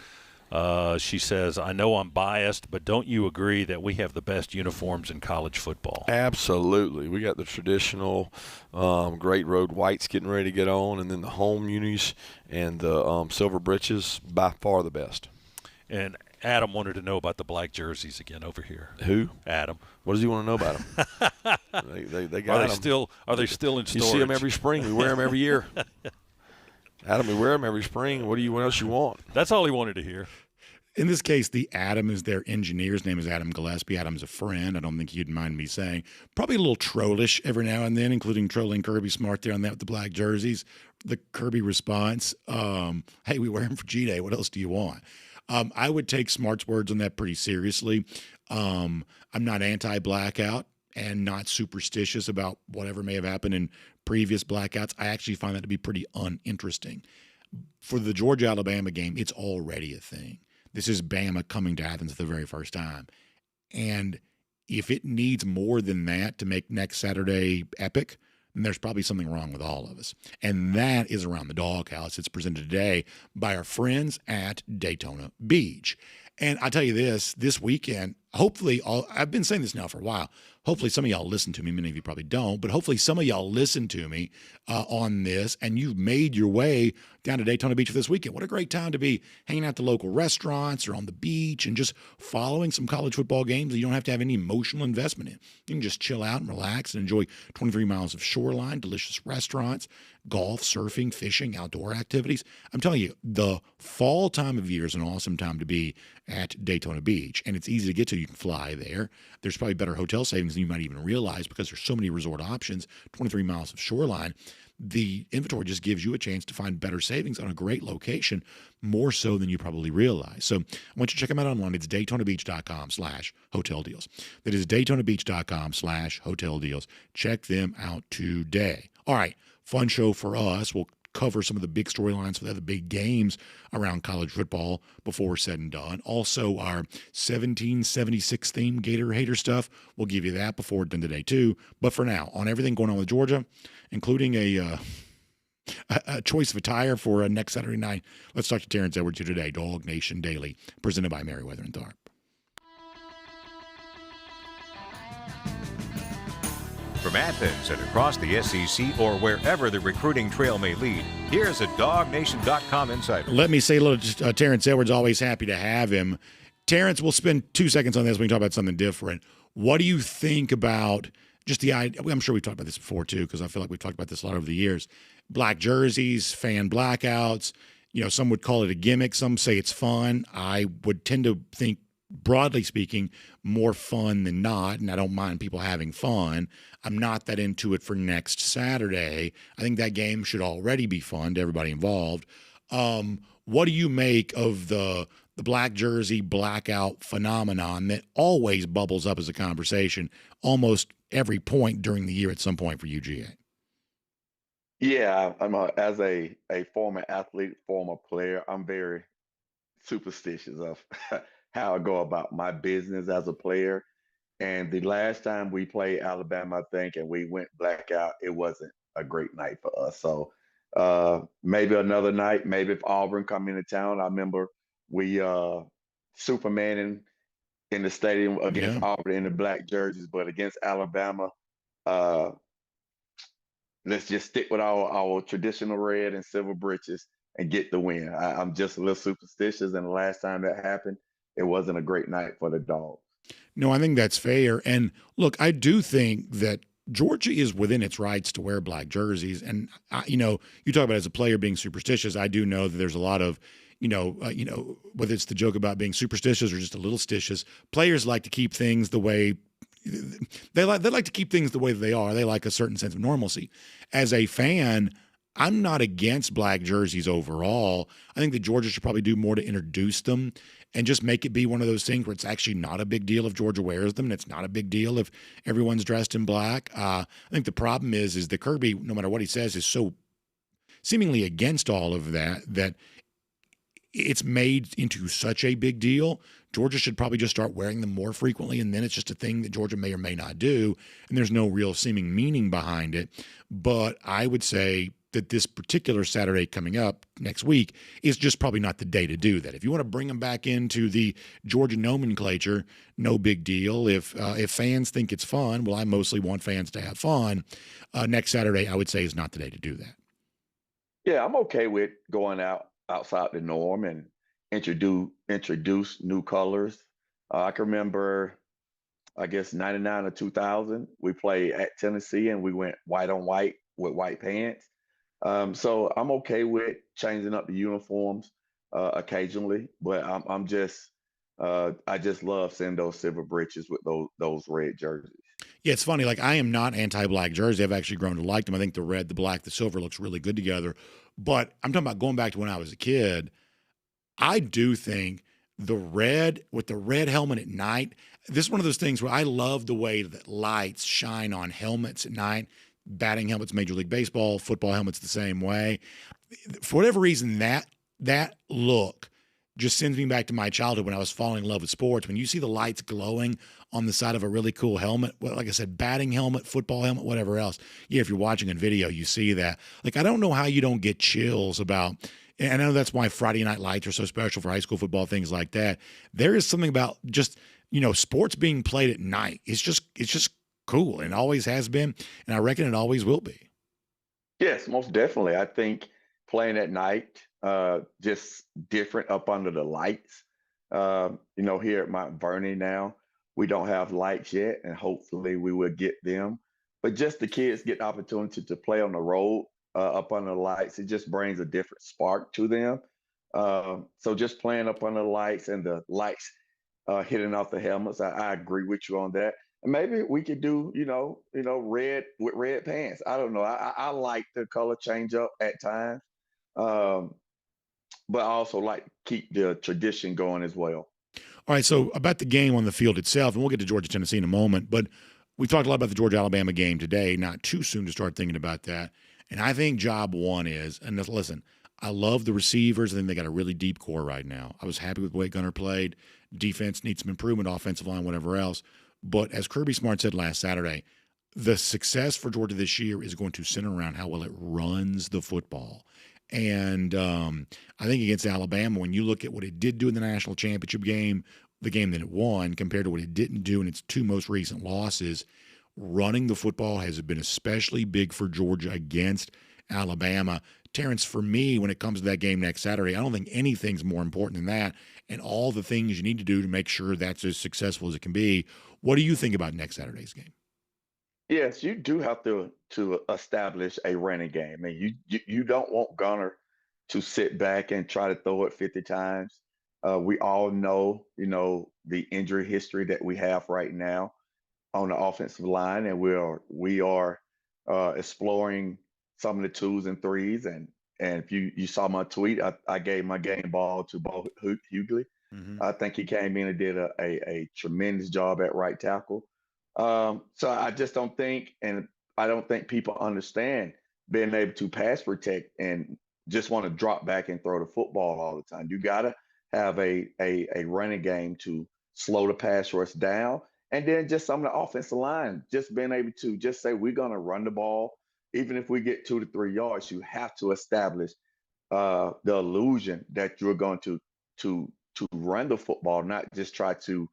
She says, I know I'm biased, but don't you agree that we have the best uniforms in college football? Absolutely. We got the traditional Great Road whites getting ready to get on, and then the home unis and the silver breeches, by far the best. And Adam wanted to know about the black jerseys again over here. Who? Adam. What does he want to know about them? they got them. Are they still in storage? You see them every spring. We wear them every year. Adam, we wear them every spring. What else you want? That's all he wanted to hear. In this case, the Adam is their engineer. His name is Adam Gillespie. Adam's a friend. I don't think he'd mind me saying. Probably a little trollish every now and then, including trolling Kirby Smart there on that with the black jerseys. The Kirby response, hey, we wear them for G-Day. What else do you want? I would take Smart's words on that pretty seriously. I'm not anti-blackout and not superstitious about whatever may have happened in previous blackouts. I actually find that to be pretty uninteresting. For the Georgia-Alabama game, it's already a thing. This is Bama coming to Athens for the very first time. And if it needs more than that to make next Saturday epic, then there's probably something wrong with all of us. And that is around the Doghouse. It's presented today by our friends at Daytona Beach. And I tell you this weekend, hopefully, I've been saying this now for a while. Hopefully some of y'all listen to me. Many of you probably don't, but hopefully some of y'all listen to me on this, and you've made your way down to Daytona Beach for this weekend. What a great time to be hanging out at the local restaurants or on the beach and just following some college football games that you don't have to have any emotional investment in. You can just chill out and relax and enjoy 23 miles of shoreline, delicious restaurants, golf, surfing, fishing, outdoor activities. I'm telling you, the fall time of year is an awesome time to be at Daytona Beach, and it's easy to get to. You can fly there. There's probably better hotel savings than you might even realize because there's so many resort options, 23 miles of shoreline. The inventory just gives you a chance to find better savings on a great location, more so than you probably realize. So I want you to check them out online. It's DaytonaBeach.com/hotel deals. That is DaytonaBeach.com/hotel deals. Check them out today. All right, fun show for us. We'll cover some of the big storylines for the big games around college football before said and done. Also, our 1776 theme Gator hater stuff, we'll give you that before done today too. But for now, on everything going on with Georgia, including a choice of attire for next Saturday night, let's talk to Terrence Edwards here today, DawgNation Daily, presented by Merriweather and Tharp. From Athens and across the SEC or wherever the recruiting trail may lead, here's a DawgNation.com insider. Let me say a little, Terrence Edwards, always happy to have him. Terrence, we'll spend 2 seconds on this. We can talk about something different. What do you think about just the idea? I'm sure we've talked about this before, too, because I feel like we've talked about this a lot over the years. Black jerseys, fan blackouts. Some would call it a gimmick. Some say it's fun. I would tend to think, broadly speaking, more fun than not, and I don't mind people having fun. I'm not that into it for next Saturday. I think that game should already be fun to everybody involved. What do you make of the black jersey blackout phenomenon that always bubbles up as a conversation almost every point during the year at some point for UGA? Yeah, as a former athlete, former player, I'm very superstitious of how I go about my business as a player. And the last time we played Alabama, I think, and we went blackout, it wasn't a great night for us. So maybe another night, maybe if Auburn come into town. I remember we Supermaning in the stadium against Auburn in the black jerseys, but against Alabama, let's just stick with our traditional red and silver breeches and get the win. I'm just a little superstitious, and the last time that happened, it wasn't a great night for the Dogs. No, I think that's fair. And look, I do think that Georgia is within its rights to wear black jerseys. And, you talk about as a player being superstitious. I do know that there's a lot of, whether it's the joke about being superstitious or just a little stitious, players like to keep things the way they like to keep things the way that they are. They like a certain sense of normalcy. As a fan, I'm not against black jerseys overall. I think that Georgia should probably do more to introduce them and just make it be one of those things where it's actually not a big deal if Georgia wears them, and it's not a big deal if everyone's dressed in black. I think the problem is that Kirby, no matter what he says, is so seemingly against all of that it's made into such a big deal. Georgia should probably just start wearing them more frequently, and then it's just a thing that Georgia may or may not do, and there's no real seeming meaning behind it. But I would say that this particular Saturday coming up next week is just probably not the day to do that. If you want to bring them back into the Georgia nomenclature, no big deal. If fans think it's fun, well, I mostly want fans to have fun. Next Saturday, I would say, is not the day to do that. Yeah, I'm okay with going outside the norm and introduce new colors. I can remember, I guess, 99 or 2000, we played at Tennessee and we went white on white with white pants. So I'm okay with changing up the uniforms occasionally, but I just love seeing those silver breeches with those red jerseys. Yeah, it's funny. Like, I am not anti-black jersey. I've actually grown to like them. I think the red, the black, the silver looks really good together. But I'm talking about going back to when I was a kid. I do think the red with the red helmet at night, this is one of those things where I love the way that lights shine on helmets at night. Batting helmets, Major League Baseball, football helmets the same way. For whatever reason, that look just sends me back to my childhood when I was falling in love with sports. When you see the lights glowing on the side of a really cool helmet, well, like I said, batting helmet, football helmet, whatever else. Yeah, if you're watching a video, you see that. Like, I don't know how you don't get chills about, and I know that's why Friday night lights are so special for high school football, things like that. There is something about just, sports being played at night. It's just cool, and always has been, and I reckon it always will be. Yes, most definitely. I think playing at night, just different up under the lights. Here at Mount Vernon now, we don't have lights yet, and hopefully we will get them. But just the kids get the opportunity to play on the road up under the lights. It just brings a different spark to them. So just playing up under the lights and the lights hitting off the helmets, I agree with you on that. And maybe we could do, red with red pants. I don't know. I like the color change up at times, but I also like to keep the tradition going as well. All right, so about the game on the field itself, and we'll get to Georgia, Tennessee in a moment, but we've talked a lot about the Georgia-Alabama game today. Not too soon to start thinking about that. And I think job one is, and listen, I love the receivers. I think they got a really deep core right now. I was happy with the way Gunner played. Defense needs some improvement, offensive line, whatever else. But as Kirby Smart said last Saturday, the success for Georgia this year is going to center around how well it runs the football. And I think against Alabama, when you look at what it did do in the national championship game, the game that it won, compared to what it didn't do in its two most recent losses, running the football has been especially big for Georgia against Alabama. Terrence, for me, when it comes to that game next Saturday, I don't think anything's more important than that and all the things you need to do to make sure that's as successful as it can be. What do you think about next Saturday's game? Yes, you do have to establish a running game. I mean, you don't want Gunner to sit back and try to throw it 50 times. We all know, the injury history that we have right now on the offensive line, and we are exploring some of the twos and threes. And if you saw my tweet, I gave my game ball to Bo Hughley. Mm-hmm. I think he came in and did a tremendous job at right tackle. So I just don't think, and I don't think people understand being able to pass protect and just want to drop back and throw the football all the time. You got to have a running game to slow the pass rush down. And then just some of the offensive line, just being able to just say, we're going to run the ball. Even if we get 2 to 3 yards, you have to establish the illusion that you're going to run the football, not just try to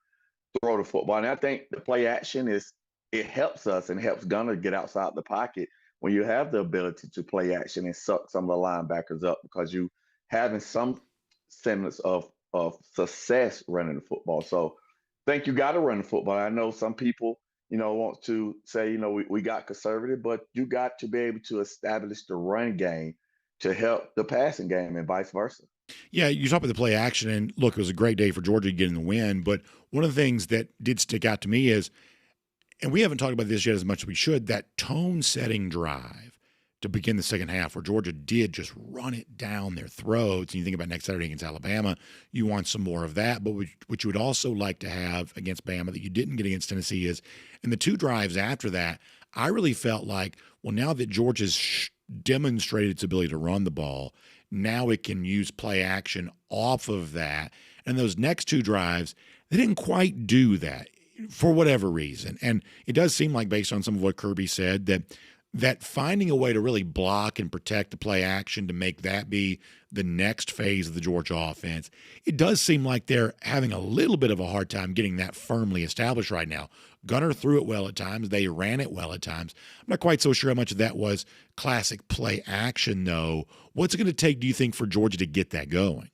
throw the football. And I think the play action it helps us and helps Gunner get outside the pocket when you have the ability to play action and suck some of the linebackers up, because you having some semblance of success running the football. So I think you got to run the football. I know some people, want to say, we got conservative, but you got to be able to establish the run game to help the passing game and vice versa. Yeah, you talk about the play action, and look, it was a great day for Georgia getting the win. But one of the things that did stick out to me is, and we haven't talked about this yet as much as we should, that tone-setting drive to begin the second half where Georgia did just run it down their throats. And you think about next Saturday against Alabama, you want some more of that. But what you would also like to have against Bama that you didn't get against Tennessee is, in the 2 drives after that, I really felt like, well, now that Georgia's demonstrated its ability to run the ball, now it can use play action off of that. And those next 2 drives, they didn't quite do that for whatever reason. And it does seem like, based on some of what Kirby said, that finding a way to really block and protect the play action to make that be the next phase of the Georgia offense, it does seem like they're having a little bit of a hard time getting that firmly established right now. Gunner threw it well at times. They ran it well at times. I'm not quite so sure how much of that was classic play action, though. What's it going to take, do you think, for Georgia to get that going?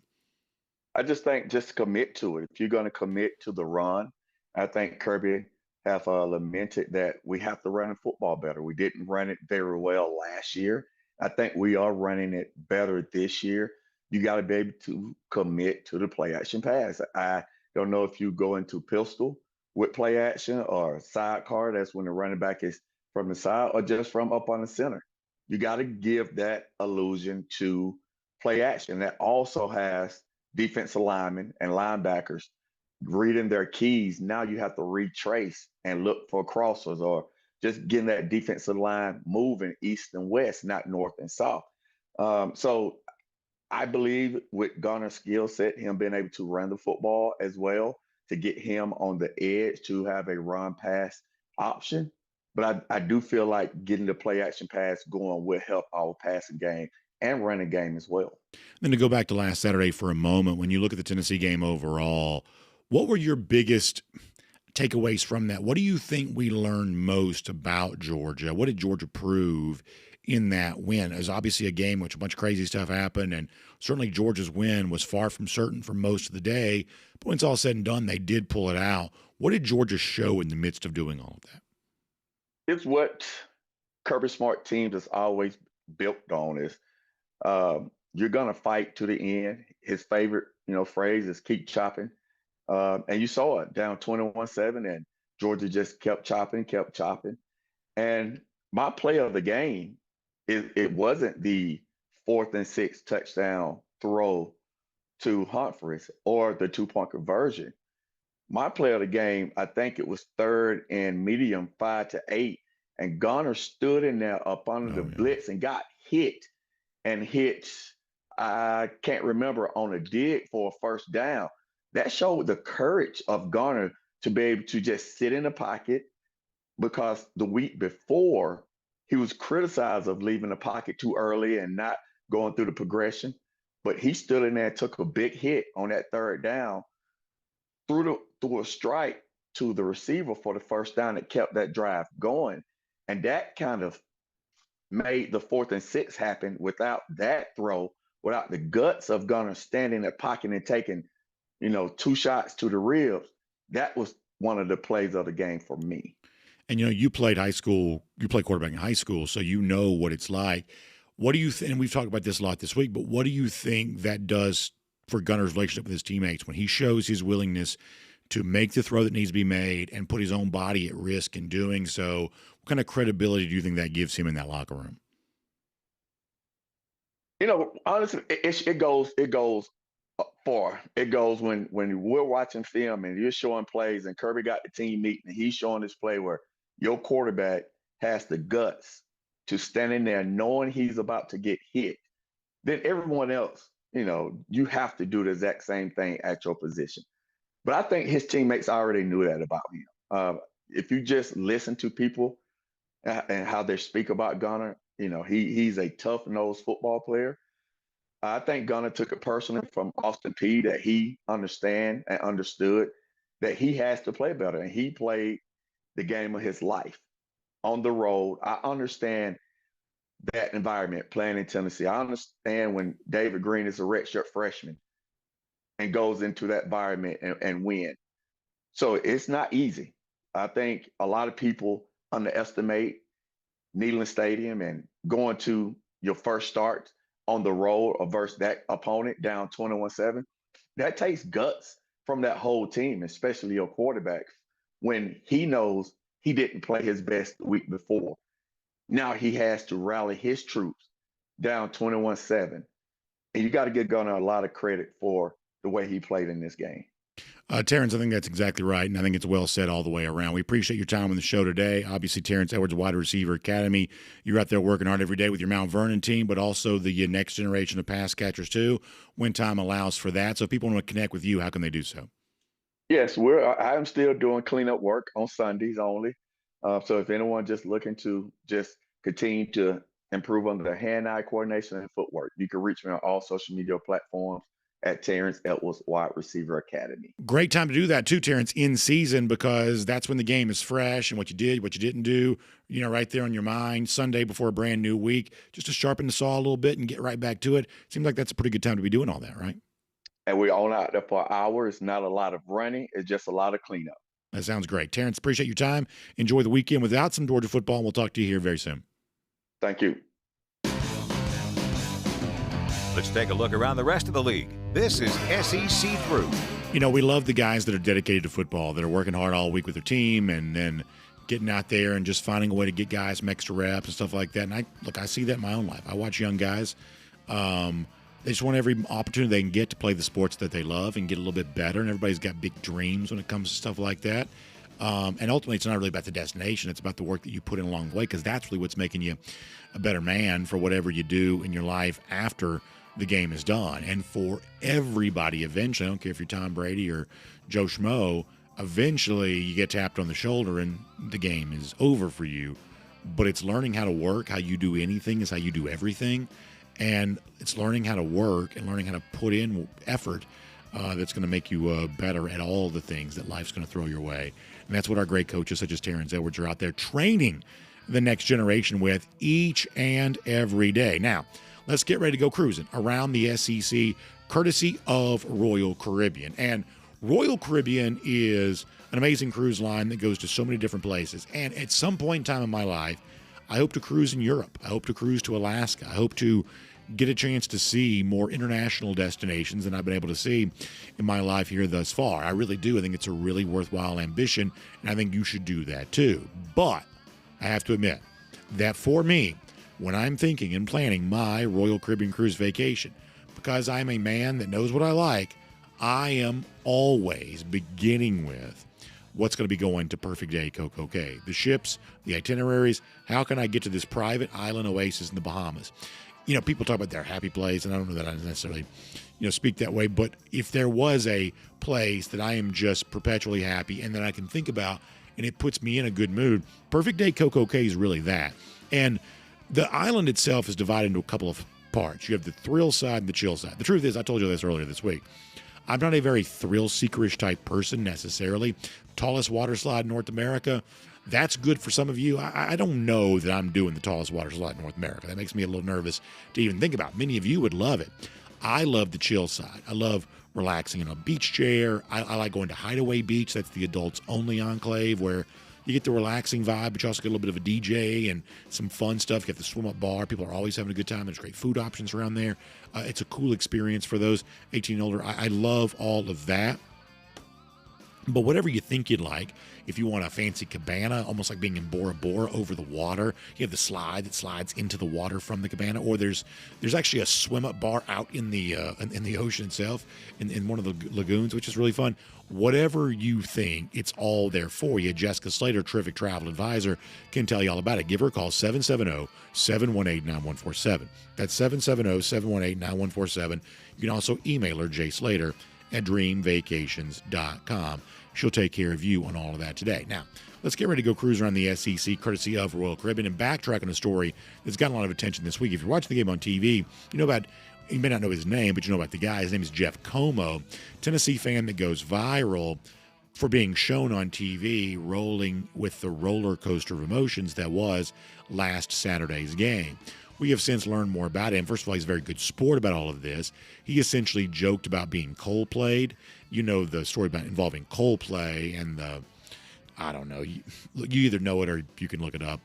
I just think just commit to it. If you're going to commit to the run, I think Kirby have lamented that we have to run the football better. We didn't run it very well last year. I think we are running it better this year. You got to be able to commit to the play action pass. I don't know if you go into pistol with play action or sidecar, that's when the running back is from the side, or just from up on the center. You got to give that illusion to play action. That also has defensive linemen and linebackers reading their keys. Now you have to retrace and look for crossers, or just getting that defensive line moving east and west, not north and south. So I believe with Gunner's skill set, him being able to run the football as well, to get him on the edge to have a run pass option. But I do feel like getting the play action pass going will help our passing game and running game as well. Then to go back to last Saturday for a moment, when you look at the Tennessee game overall, what were your biggest takeaways from that? What do you think we learned most about Georgia? What did Georgia prove in that win? It was obviously a game in which a bunch of crazy stuff happened, and certainly Georgia's win was far from certain for most of the day. But when it's all said and done, they did pull it out. What did Georgia show in the midst of doing all of that? It's what Kirby Smart teams is always built on, is you're going to fight to the end. His favorite, phrase is keep chopping. And you saw it down 21-7, and Georgia just kept chopping. And my play of the game, it wasn't the 4th and 6 touchdown throw to Humphreys or the 2-point conversion. My play of the game, I think it was 3rd and medium, 5 to 8, and Gunner stood in there up under the blitz and got hit. I can't remember, on a dig for a first down. That showed the courage of Gunner to be able to just sit in the pocket, because the week before he was criticized of leaving the pocket too early and not going through the progression. But he stood in there and took a big hit on that 3rd down, threw a strike, to the receiver for the first down that kept that drive going. And that kind of made the 4th and 6 happen without that throw, without the guts of Gunner standing in that pocket and taking, 2 shots to the ribs. That was one of the plays of the game for me. And, you played quarterback in high school, so you know what it's like. What do you think, and we've talked about this a lot this week, but what do you think that does for Gunner's relationship with his teammates when he shows his willingness to make the throw that needs to be made and put his own body at risk in doing so? What kind of credibility do you think that gives him in that locker room? Honestly, it goes far. It goes when we're watching film and you're showing plays and Kirby got the team meeting and he's showing this play where your quarterback has the guts to stand in there knowing he's about to get hit. Then everyone else, you have to do the exact same thing at your position. But I think his teammates already knew that about him. If you just listen to people and how they speak about Gunner, he's a tough-nosed football player. I think Gunner took it personally from Austin Peay that he understood that he has to play better. And he played the game of his life on the road. I understand that environment playing in Tennessee. I understand when David Green is a redshirt freshman and goes into that environment and win. So it's not easy. I think a lot of people underestimate Neyland Stadium and going to your first start on the road versus that opponent down 21-7. That takes guts from that whole team, especially your quarterback, when he knows he didn't play his best the week before. Now he has to rally his troops down 21-7. And you got to give Gunner a lot of credit for the way he played in this game. Terrence, I think that's exactly right, and I think it's well said all the way around. We appreciate your time on the show today. Obviously, Terrence Edwards, Wide Receiver Academy. You're out there working hard every day with your Mount Vernon team, but also the next generation of pass catchers too, when time allows for that. So if people want to connect with you, how can they do so? Yes, I'm still doing cleanup work on Sundays only. So if anyone just looking to just continue to improve on their hand-eye coordination and footwork, you can reach me on all social media platforms at Terrence Edwards Wide Receiver Academy. Great time to do that too, Terrence, in season, because that's when the game is fresh and what you did, what you didn't do, right there on your mind. Sunday before a brand new week, just to sharpen the saw a little bit and get right back to it. Seems like that's a pretty good time to be doing all that, right? And we're all out there for an hour. It's not a lot of running. It's just a lot of cleanup. That sounds great. Terrence, appreciate your time. Enjoy the weekend without some Georgia football, and we'll talk to you here very soon. Thank you. Let's take a look around the rest of the league. This is SEC Through. We love the guys that are dedicated to football, that are working hard all week with their team and then getting out there and just finding a way to get guys some extra reps and stuff like that. And I see that in my own life. I watch young guys. They just want every opportunity they can get to play the sports that they love and get a little bit better. And everybody's got big dreams when it comes to stuff like that. And ultimately, it's not really about the destination. It's about the work that you put in along the way, because that's really what's making you a better man for whatever you do in your life after the game is done. And for everybody, eventually, I don't care if you're Tom Brady or Joe Schmo, eventually you get tapped on the shoulder and the game is over for you. But it's learning how to work. How you do anything is how you do everything. And it's learning how to work and learning how to put in effort that's going to make you better at all the things that life's going to throw your way. And that's what our great coaches such as Terrence Edwards are out there training the next generation with each and every day. Now, let's get ready to go cruising around the SEC, courtesy of Royal Caribbean. And Royal Caribbean is an amazing cruise line that goes to so many different places. And at some point in time in my life, I hope to cruise in Europe. I hope to cruise to Alaska. I hope to get a chance to see more international destinations than I've been able to see in my life here thus far. I really do. I think it's a really worthwhile ambition, and I think you should do that too. But I have to admit that for me, when I'm thinking and planning my Royal Caribbean cruise vacation, because I'm a man that knows what I like, I am always beginning with what's going to be going to Perfect Day Coco Cay. The ships, the itineraries, how can I get to this private island oasis in the Bahamas? People talk about their happy place, and I don't know that I necessarily, speak that way, but if there was a place that I am just perpetually happy and that I can think about and it puts me in a good mood, Perfect Day Coco Cay is really that. And the island itself is divided into a couple of parts. You have the thrill side and the chill side. The truth is, I told you this earlier this week, I'm not a very thrill-seekerish type person necessarily. Tallest water slide in North America, that's good for some of you. I don't know that I'm doing the tallest water slide in North America. That makes me a little nervous to even think about. Many of you would love it. I love the chill side. I love relaxing in a beach chair. I like going to Hideaway Beach. That's the adults-only enclave where you get the relaxing vibe, but you also get a little bit of a DJ and some fun stuff. You get the swim-up bar. People are always having a good time. There's great food options around there. It's a cool experience for those 18 and older. I love all of that. But whatever you think you'd like, if you want a fancy cabana, almost like being in Bora Bora over the water, you have the slide that slides into the water from the cabana, or there's actually a swim-up bar out in the ocean itself, in one of the lagoons, which is really fun. Whatever you think, it's all there for you. Jessica Slater, terrific travel advisor, can tell you all about it. Give her a call, 770-718-9147. That's 770-718-9147. You can also email her, jslater@dreamvacations.com. She'll take care of you on all of that today. Now, let's get ready to go cruise around the SEC, courtesy of Royal Caribbean, and backtrack on a story that's gotten a lot of attention this week. If you're watching the game on TV, you may not know his name, but you know about the guy. His name is Jeff Como, Tennessee fan that goes viral for being shown on TV rolling with the roller coaster of emotions that was last Saturday's game. We have since learned more about him. First of all, he's a very good sport about all of this. He essentially joked about being Coldplayed. You know the story about involving Coldplay and I don't know. You either know it or you can look it up.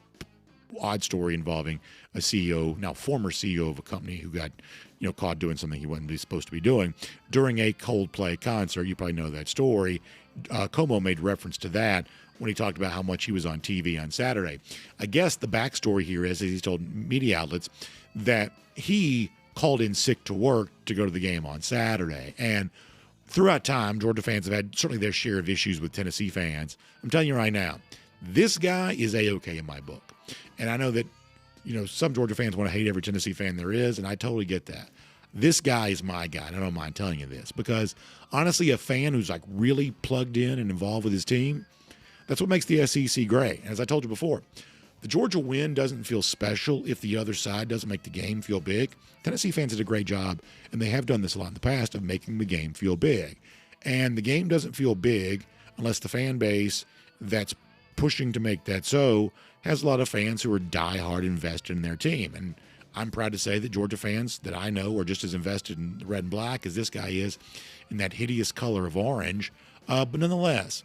Odd story involving a CEO, now former CEO of a company who got, caught doing something he wasn't supposed to be doing during a Coldplay concert. You probably know that story. Como made reference to that when he talked about how much he was on TV on Saturday. I guess the backstory here is he's told media outlets that he called in sick to work to go to the game on Saturday. And throughout time, Georgia fans have had certainly their share of issues with Tennessee fans. I'm telling you right now, this guy is A-okay in my book. And I know that, some Georgia fans want to hate every Tennessee fan there is, and I totally get that. This guy is my guy, and I don't mind telling you this, because honestly, a fan who's like really plugged in and involved with his team, that's what makes the SEC great. And as I told you before, the Georgia win doesn't feel special if the other side doesn't make the game feel big. Tennessee fans did a great job, and they have done this a lot in the past, of making the game feel big. And the game doesn't feel big unless the fan base that's pushing to make that so has a lot of fans who are diehard invested in their team. And I'm proud to say that Georgia fans that I know are just as invested in red and black as this guy is in that hideous color of orange. But nonetheless,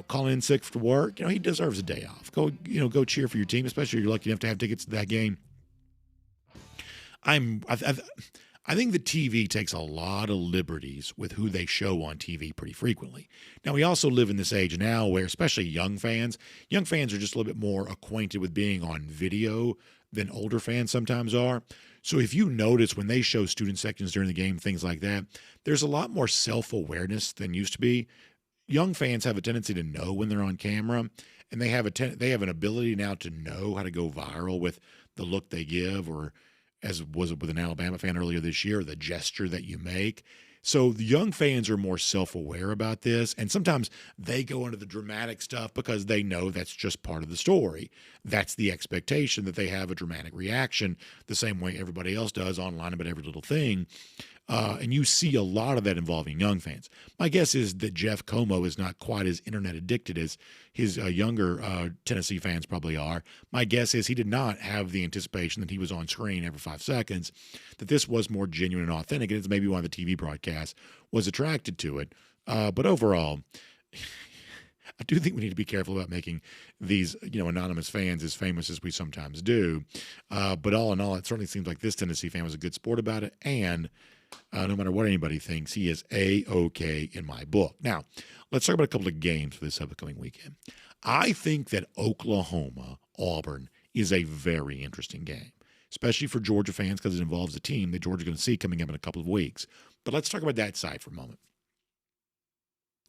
calling in sick for work, he deserves a day off. Go cheer for your team, especially if you're lucky enough to have tickets to that game. I think the TV takes a lot of liberties with who they show on TV pretty frequently. Now, we also live in this age now where, especially young fans are just a little bit more acquainted with being on video than older fans sometimes are. So if you notice when they show student sections during the game, things like that, there's a lot more self-awareness than used to be. Young fans have a tendency to know when they're on camera, and they have an ability now to know how to go viral with the look they give, or as was it with an Alabama fan earlier this year, the gesture that you make. So the young fans are more self-aware about this, and sometimes they go into the dramatic stuff because they know that's just part of the story. That's the expectation, that they have a dramatic reaction the same way everybody else does online about every little thing. And you see a lot of that involving young fans. My guess is that Jeff Como is not quite as internet addicted as his younger Tennessee fans probably are. My guess is he did not have the anticipation that he was on screen every 5 seconds, that this was more genuine and authentic, and it's maybe why the TV broadcast was attracted to it. But overall, I do think we need to be careful about making these, anonymous fans as famous as we sometimes do. But all in all, it certainly seems like this Tennessee fan was a good sport about it, and no matter what anybody thinks, he is A-okay in my book. Now, let's talk about a couple of games for this upcoming weekend. I think that Oklahoma-Auburn is a very interesting game, especially for Georgia fans because it involves a team that Georgia's going to see coming up in a couple of weeks. But let's talk about that side for a moment.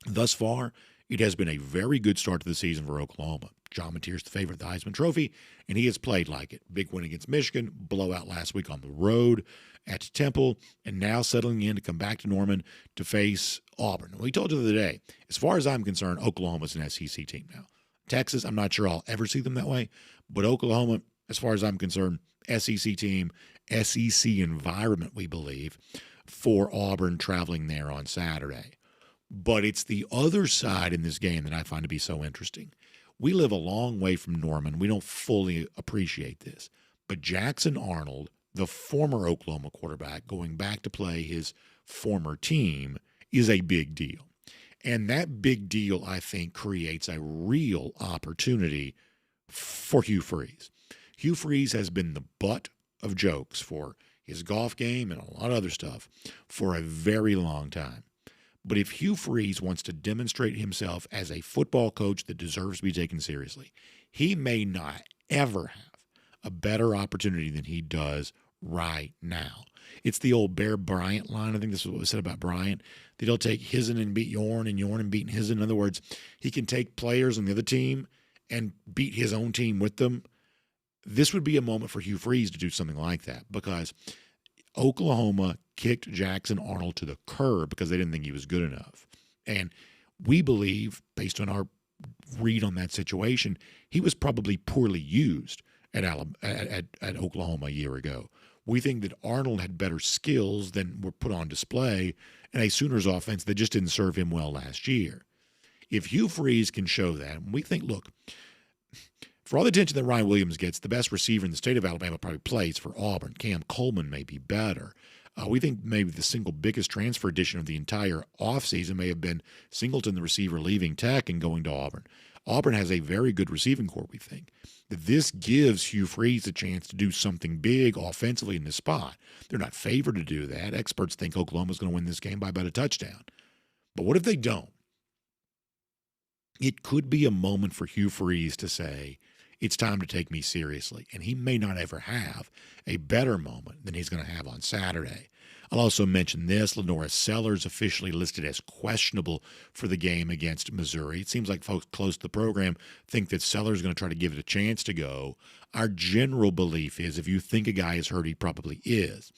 Thus far, it has been a very good start to the season for Oklahoma. John Mateer's the favorite of the Heisman Trophy, and he has played like it. Big win against Michigan, blowout last week on the road at Temple, and now settling in to come back to Norman to face Auburn. We told you the other day, as far as I'm concerned, Oklahoma's an SEC team now. Texas, I'm not sure I'll ever see them that way, but Oklahoma, as far as I'm concerned, SEC team, SEC environment, we believe. for Auburn traveling there on Saturday. But it's the other side in this game that I find to be so interesting. We live a long way from Norman. We don't fully appreciate this. But Jackson Arnold, the former Oklahoma quarterback, going back to play his former team, is a big deal. And that big deal, I think, creates a real opportunity for Hugh Freeze. Hugh Freeze has been the butt of jokes for his golf game and a lot of other stuff for a very long time. But if Hugh Freeze wants to demonstrate himself as a football coach that deserves to be taken seriously, he may not ever have a better opportunity than he does right now. It's the old Bear Bryant line. I think this is what was said about Bryant, that he'll take his'n and beat Yorn and Yorn and beat his'n. In other words, he can take players on the other team and beat his own team with them. This would be a moment for Hugh Freeze to do something like that, because Oklahoma kicked Jackson Arnold to the curb because they didn't think he was good enough. And we believe, based on our read on that situation, he was probably poorly used at Oklahoma a year ago. We think that Arnold had better skills than were put on display in a Sooners offense that just didn't serve him well last year. If Hugh Freeze can show that, we think, look, for all the attention that Ryan Williams gets, the best receiver in the state of Alabama probably plays for Auburn. Cam Coleman may be better. We think maybe the single biggest transfer addition of the entire offseason may have been Singleton, the receiver, leaving Tech and going to Auburn. Auburn has a very good receiving corps, we think. This gives Hugh Freeze a chance to do something big offensively in this spot. They're not favored to do that. Experts think Oklahoma's going to win this game by about a touchdown. But what if they don't? It could be a moment for Hugh Freeze to say, it's time to take me seriously. And he may not ever have a better moment than he's going to have on Saturday. I'll also mention this. LaNorris Sellers officially listed as questionable for the game against Missouri. It seems like folks close to the program think that Sellers is going to try to give it a chance to go. Our general belief is if you think a guy is hurt, he probably is.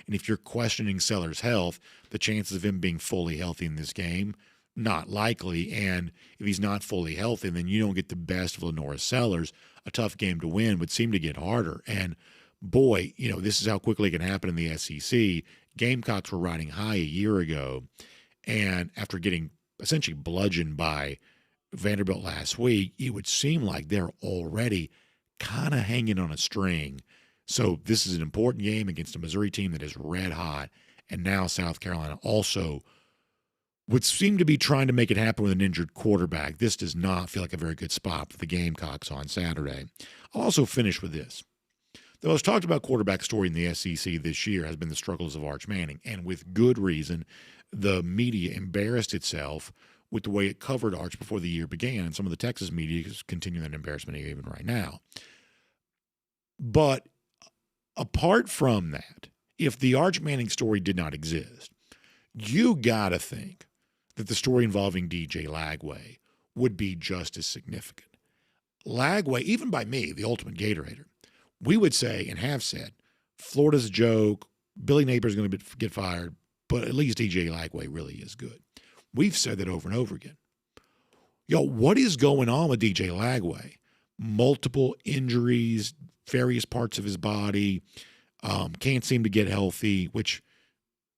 And if you're questioning Sellers' health, the chances of him being fully healthy in this game, not likely. And if he's not fully healthy, then you don't get the best of LaNorris Sellers. A tough game to win would seem to get harder. And boy, this is how quickly it can happen in the SEC. Gamecocks were riding high a year ago, and after getting essentially bludgeoned by Vanderbilt last week, it would seem like they're already kind of hanging on a string. So this is an important game against a Missouri team that is red hot, and now South Carolina also would seem to be trying to make it happen with an injured quarterback. This does not feel like a very good spot for the Gamecocks on Saturday. I'll also finish with this. The most talked about quarterback story in the SEC this year has been the struggles of Arch Manning, and with good reason. The media embarrassed itself with the way it covered Arch before the year began, and some of the Texas media is continuing that embarrassment even right now. But apart from that, if the Arch Manning story did not exist, you got to think that the story involving DJ Lagway would be just as significant. Lagway, even by me, the ultimate Gator hater, we would say and have said, Florida's a joke, Billy Napier's going to get fired, but at least DJ Lagway really is good. We've said that over and over again. What is going on with DJ Lagway? Multiple injuries, various parts of his body, can't seem to get healthy, which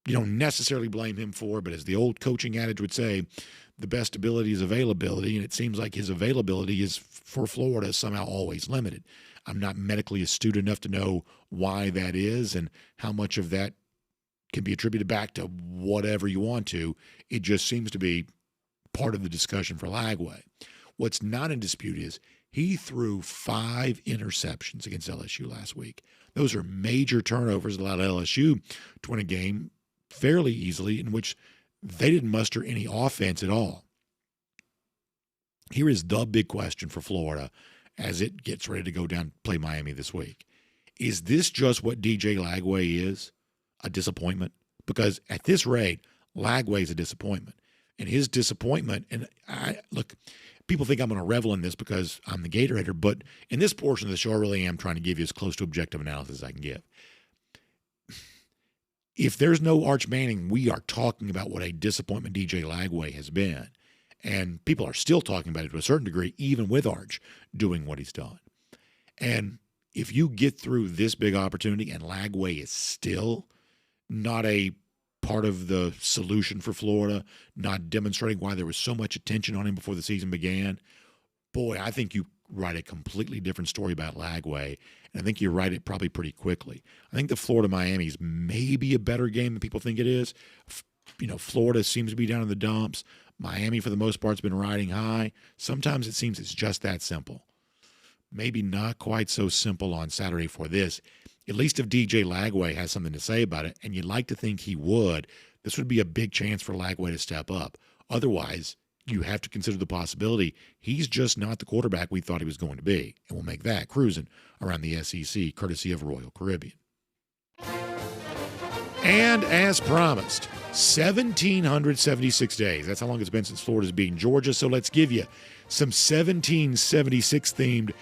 you don't necessarily blame him for, but as the old coaching adage would say, the best ability is availability, and it seems like his availability is for Florida somehow always limited. I'm not medically astute enough to know why that is and how much of that can be attributed back to whatever you want to. It just seems to be part of the discussion for Lagway. What's not in dispute is he threw 5 interceptions against LSU last week. Those are major turnovers that allowed LSU to win a game fairly easily in which they didn't muster any offense at all. Here is the big question for Florida as it gets ready to go down and play Miami this week. Is this just what DJ Lagway is? A disappointment? Because at this rate, Lagway is a disappointment. And his disappointment, and look, people think I'm going to revel in this because I'm the Gator hater, but in this portion of the show, I really am trying to give you as close to objective analysis as I can give. If there's no Arch Manning, we are talking about what a disappointment DJ Lagway has been. And people are still talking about it to a certain degree, even with Arch doing what he's done. And if you get through this big opportunity and Lagway is still not a part of the solution for Florida, not demonstrating why there was so much attention on him before the season began. Boy, I think you write a completely different story about Lagway, and I think you write it probably pretty quickly. I think the Florida-Miami is maybe a better game than people think it is. Florida seems to be down in the dumps. Miami, for the most part, has been riding high. Sometimes it seems it's just that simple. Maybe not quite so simple on Saturday for this. At least if DJ Lagway has something to say about it, and you'd like to think he would, this would be a big chance for Lagway to step up. Otherwise, you have to consider the possibility he's just not the quarterback we thought he was going to be. And we'll make that cruising around the SEC, courtesy of Royal Caribbean. And as promised, 1,776 days. That's how long it's been since Florida's beaten Georgia. So let's give you some 1776-themed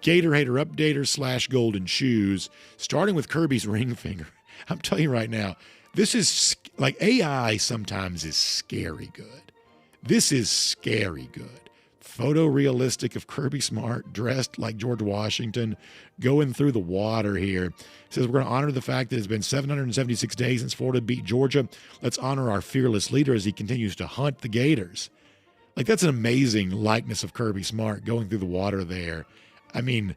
Gator Hater Updater / Golden Shoes, starting with Kirby's ring finger. I'm telling you right now, this is like AI sometimes is scary good. This is scary good. Photorealistic of Kirby Smart dressed like George Washington going through the water here. It says we're going to honor the fact that it's been 776 days since Florida beat Georgia. Let's honor our fearless leader as he continues to hunt the Gators. Like, that's an amazing likeness of Kirby Smart going through the water there. I mean,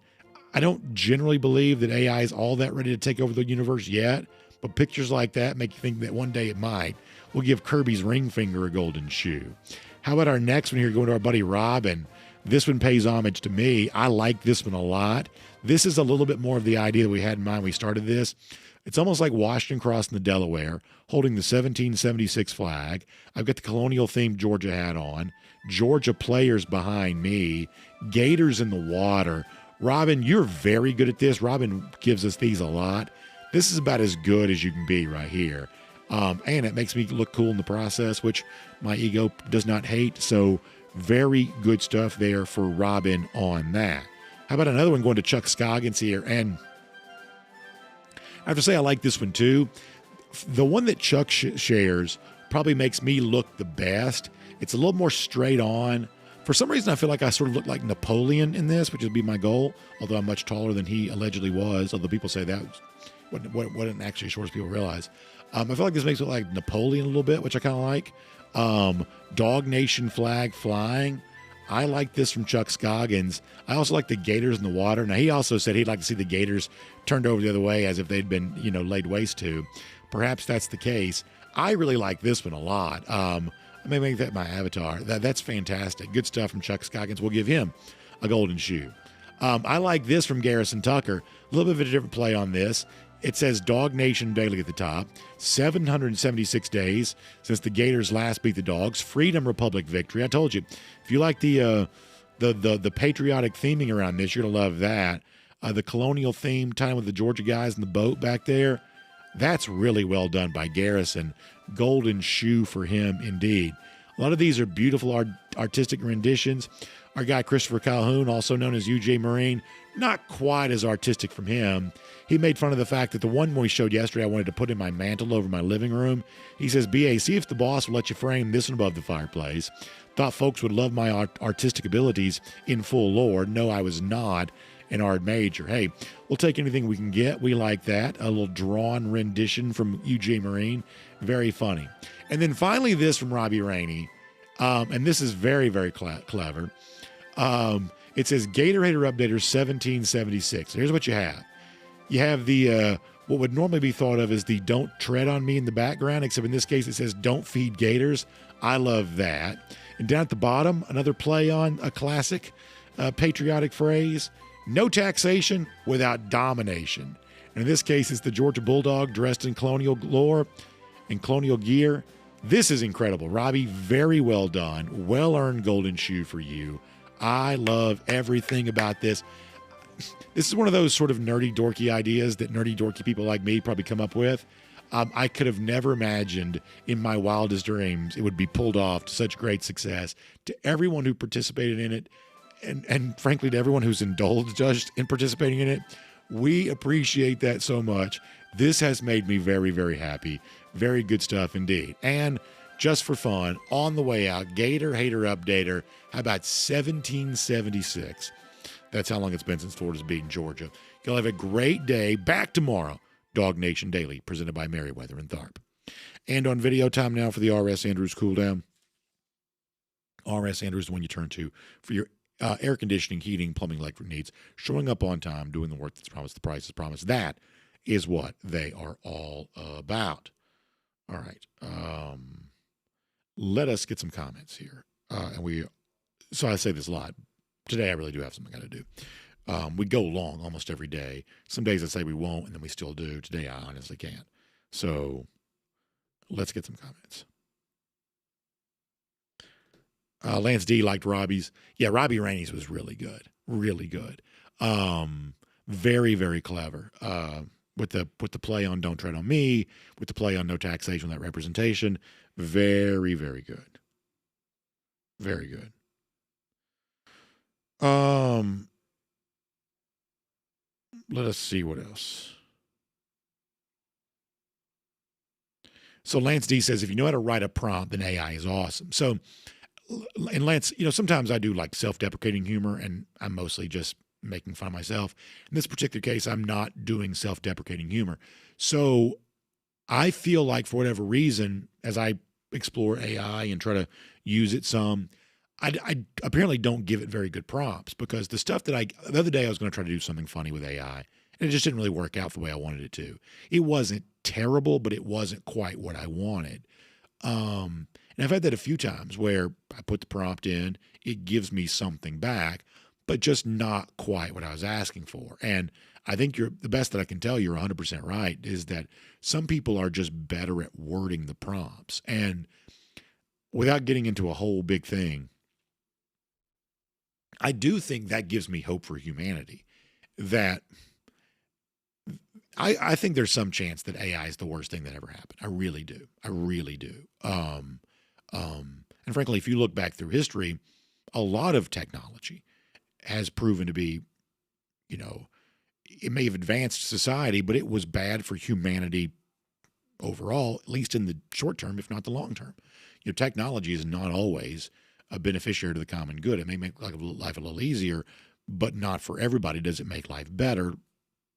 I don't generally believe that AI is all that ready to take over the universe yet, but pictures like that make you think that one day it might. We'll give Kirby's ring finger a golden shoe. How about our next one here, going to our buddy Robin? This one pays homage to me. I like this one a lot. This is a little bit more of the idea that we had in mind when we started this. It's almost like Washington crossing the Delaware, holding the 1776 flag. I've got the colonial-themed Georgia hat on. Georgia players behind me. Gators in the water. Robin, you're very good at this. Robin gives us these a lot. This is about as good as you can be right here. And it makes me look cool in the process, which my ego does not hate. So very good stuff there for Robin on that. How about another one going to Chuck Scoggins here? And I have to say I like this one too. The one that Chuck shares probably makes me look the best. It's a little more straight on. For some reason, I feel like I sort of look like Napoleon in this, which would be my goal, although I'm much taller than he allegedly was, although people say that wasn't actually as short as people realize. I feel like this makes it like Napoleon a little bit, which I kind of like. DawgNation flag flying. I like this from Chuck Scoggins. I also like the Gators in the water. Now, he also said he'd like to see the Gators turned over the other way as if they'd been, laid waste to. Perhaps that's the case. I really like this one a lot. I may make that my avatar. That's fantastic. Good stuff from Chuck Scoggins. We'll give him a golden shoe. I like this from Garrison Tucker. A little bit of a different play on this. It says DawgNation Daily at the top. 776 days since the Gators last beat the Dogs. Freedom Republic victory. I told you, if you like the patriotic theming around this, you're going to love that. The colonial theme time with the Georgia guys in the boat back there. That's really well done by Garrison. Golden shoe for him indeed. A lot of these are beautiful artistic renditions. Our guy Christopher Calhoun, also known as UJ Marine, not quite as artistic from him. He made fun of the fact that the one we showed yesterday I wanted to put in my mantle over my living room. He says, BA, see if the boss will let you frame this one above the fireplace. Thought folks would love my artistic abilities in full lore. No, I was not an art major. Hey, we'll take anything we can get. We like that. A little drawn rendition from UJ Marine. Very funny. And then finally this from Robbie Rainey. And this is very, very clever. It says Gator Hater Updater 1776. Here's what you have. You have the what would normally be thought of as the don't tread on me in the background, except in this case it says don't feed gators. I love that. And down at the bottom, another play on a classic patriotic phrase, no taxation without domination. And in this case, it's the Georgia Bulldog dressed in colonial lore and colonial gear. This is incredible. Robbie, very well done. Well-earned golden shoe for you. I love everything about this. This is one of those sort of nerdy, dorky ideas that nerdy, dorky people like me probably come up with. I could have never imagined in my wildest dreams it would be pulled off to such great success. To everyone who participated in it, and frankly, to everyone who's indulged us in participating in it, we appreciate that so much. This has made me very, very happy. Very good stuff indeed. And just for fun, on the way out, Gator Hater Updater, how about 1776? That's how long it's been since Florida's beaten Georgia. You'll have a great day. Back tomorrow. DawgNation Daily, presented by Merriweather and Tharp. And on video time now for the RS Andrews cool down. RS Andrews is the one you turn to for your air conditioning, heating, plumbing, electric needs. Showing up on time, doing the work that's promised, the price is promised. That is what they are all about. All right. Let us get some comments here. So I say this a lot. Today I really do have something I got to do. We go long almost every day. Some days I say we won't, and then we still do. Today I honestly can't. So let's get some comments. Lance D liked Robbie's. Yeah, Robbie Rainey's was really good. Really good. Very, very clever. With the play on Don't Tread on Me, with the play on No Taxation Without Representation. Very, very good. Very good. Let us see what else. So Lance D says, if you know how to write a prompt, then AI is awesome. So, and Lance, sometimes I do like self-deprecating humor, and I'm mostly just making fun of myself. In this particular case, I'm not doing self-deprecating humor. So I feel like for whatever reason, as I explore AI and try to use it some, I apparently don't give it very good prompts, because the stuff that the other day I was going to try to do something funny with AI, and it just didn't really work out the way I wanted it to. It wasn't terrible, but it wasn't quite what I wanted. And I've had that a few times where I put the prompt in, it gives me something back, but just not quite what I was asking for. And I think the best that I can tell, you're 100% right, is that some people are just better at wording the prompts. And without getting into a whole big thing, I do think that gives me hope for humanity. That I think there's some chance that AI is the worst thing that ever happened. I really do. I really do. And frankly, if you look back through history, a lot of technology has proven to be, it may have advanced society, but it was bad for humanity overall, at least in the short term, if not the long term. Technology is not always a beneficiary to the common good. It may make life a little easier, but not for everybody does it make life better.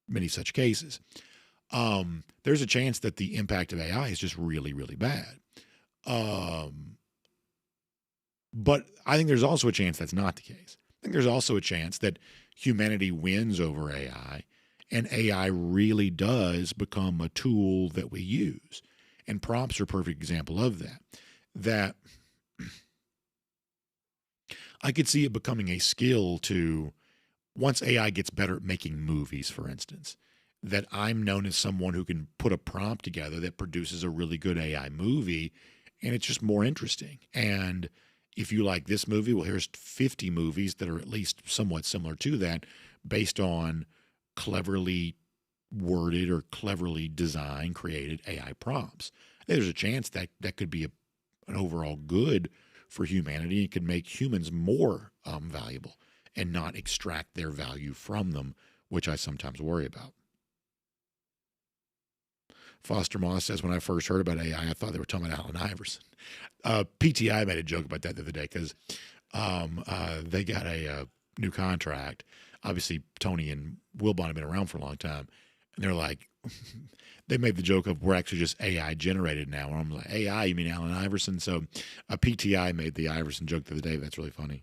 Many such cases. There's a chance that the impact of AI is just really, really bad. But I think there's also a chance that's not the case. I think there's also a chance that humanity wins over AI, and AI really does become a tool that we use. And prompts are a perfect example of that. That I could see it becoming a skill to, once AI gets better at making movies, for instance, that I'm known as someone who can put a prompt together that produces a really good AI movie, and it's just more interesting. And if you like this movie, well, here's 50 movies that are at least somewhat similar to that, based on cleverly worded or cleverly designed, created AI prompts. There's a chance that that could be an overall good for humanity. It could make humans more valuable and not extract their value from them, which I sometimes worry about. Foster Moss says, when I first heard about AI, I thought they were talking about Allen Iverson. PTI made a joke about that the other day because they got a new contract. Obviously, Tony and Wilbon have been around for a long time. And they're like, they made the joke of, we're actually just AI generated now. And I'm like, AI, you mean Allen Iverson? So PTI made the Iverson joke the other day. That's really funny.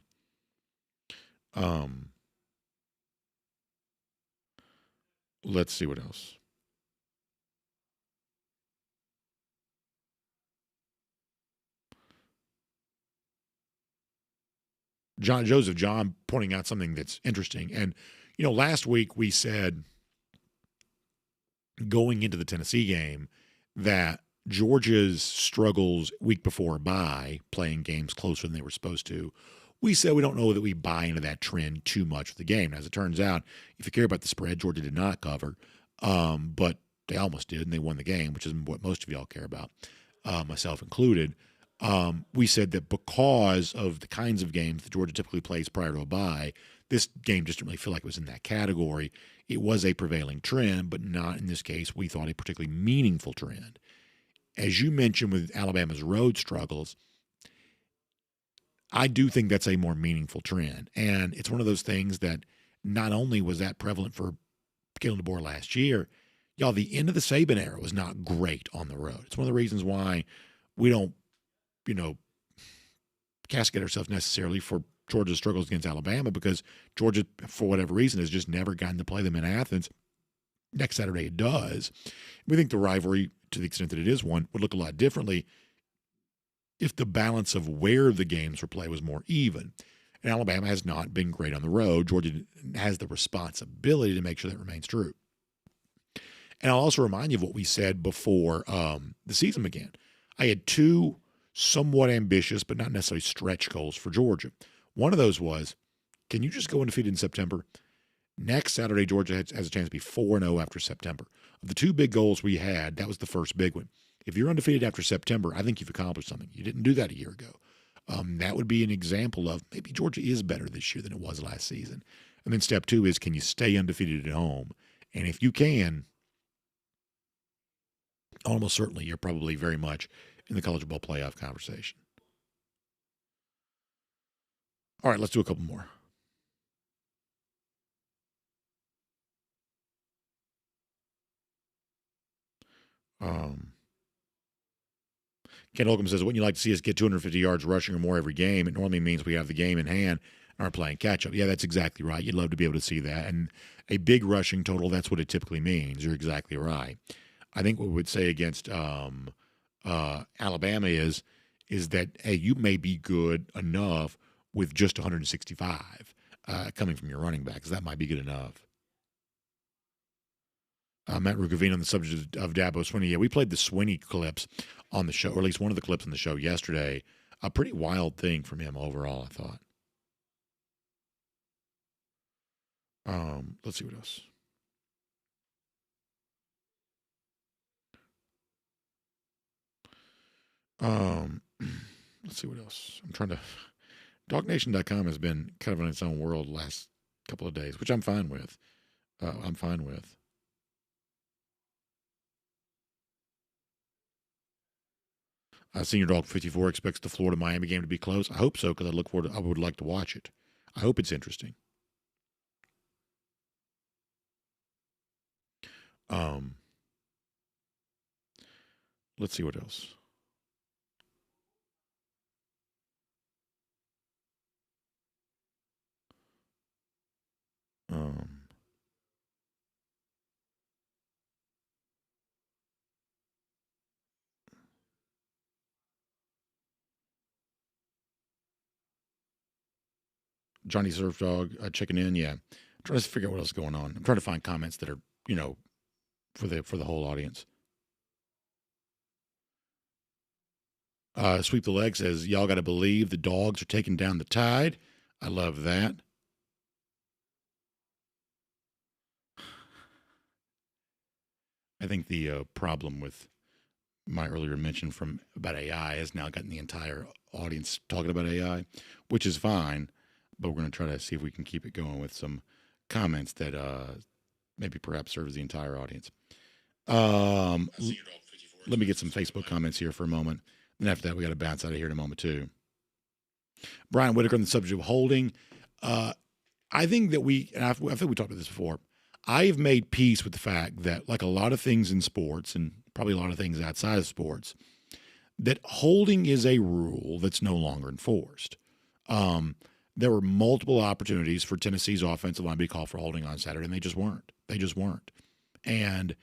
Let's see what else. John pointing out something that's interesting. And, last week we said, going into the Tennessee game, that Georgia's struggles week before a bye, playing games closer than they were supposed to, we said we don't know that we buy into that trend too much for the game. As it turns out, if you care about the spread, Georgia did not cover, but they almost did, and they won the game, which is what most of y'all care about, myself included. We said that because of the kinds of games that Georgia typically plays prior to a bye, this game just didn't really feel like it was in that category. It was a prevailing trend, but not in this case, we thought, a particularly meaningful trend. As you mentioned with Alabama's road struggles, I do think that's a more meaningful trend. And it's one of those things that not only was that prevalent for Kalen DeBoer last year, Y'all, the end of the Saban era was not great on the road. It's one of the reasons why we don't, castigate ourselves necessarily for Georgia's struggles against Alabama, because Georgia, for whatever reason, has just never gotten to play them in Athens. Next Saturday it does. We think the rivalry, to the extent that it is one, would look a lot differently if the balance of where the games were played was more even. And Alabama has not been great on the road. Georgia has the responsibility to make sure that remains true. And I'll also remind you of what we said before the season began. I had two somewhat ambitious but not necessarily stretch goals for Georgia. One of those was, can you just go undefeated in September? Next Saturday, Georgia has a chance to be 4-0 after September. Of the two big goals we had, that was the first big one. If you're undefeated after September, I think you've accomplished something. You didn't do that a year ago. That would be an example of maybe Georgia is better this year than it was last season. And then step two is, can you stay undefeated at home? And if you can, almost certainly you're probably very much in the college football playoff conversation. All right, let's do a couple more. Ken Holcomb says, wouldn't you like to see us get 250 yards rushing or more every game? It normally means we have the game in hand and aren't playing catch-up. Yeah, that's exactly right. You'd love to be able to see that. And a big rushing total, that's what it typically means. You're exactly right. I think what we would say against Alabama is that, hey, you may be good enough with just 165 coming from your running backs. That might be good enough. Matt Rugavine on the subject of Dabo Swinney. Yeah, we played the Swinney clips on the show, or at least one of the clips on the show yesterday. A pretty wild thing from him overall, I thought. Let's see what else. Let's see what else. I'm trying to. DawgNation.com has been kind of in its own world the last couple of days, which I'm fine with. Senior Dog 54 expects the Florida-Miami game to be close. I hope so, because I would like to watch it. I hope it's interesting. Let's see what else. Johnny Surf Dog checking in. Yeah, I'm trying to figure out what else is going on. I'm trying to find comments that are, for the whole audience. Sweep the Leg says, y'all got to believe the Dogs are taking down the Tide. I love that. I think the problem with my earlier mention about AI has now gotten the entire audience talking about AI, which is fine, but we're going to try to see if we can keep it going with some comments that maybe perhaps serve as the entire audience. Let me get some Facebook comments here for a moment. And after that, we got to bounce out of here in a moment, too. Brian Whitaker on the subject of holding. I think that I think we talked about this before. I've made peace with the fact that, like a lot of things in sports, and probably a lot of things outside of sports, that holding is a rule that's no longer enforced. There were multiple opportunities for Tennessee's offensive line to be called for holding on Saturday, and they just weren't. And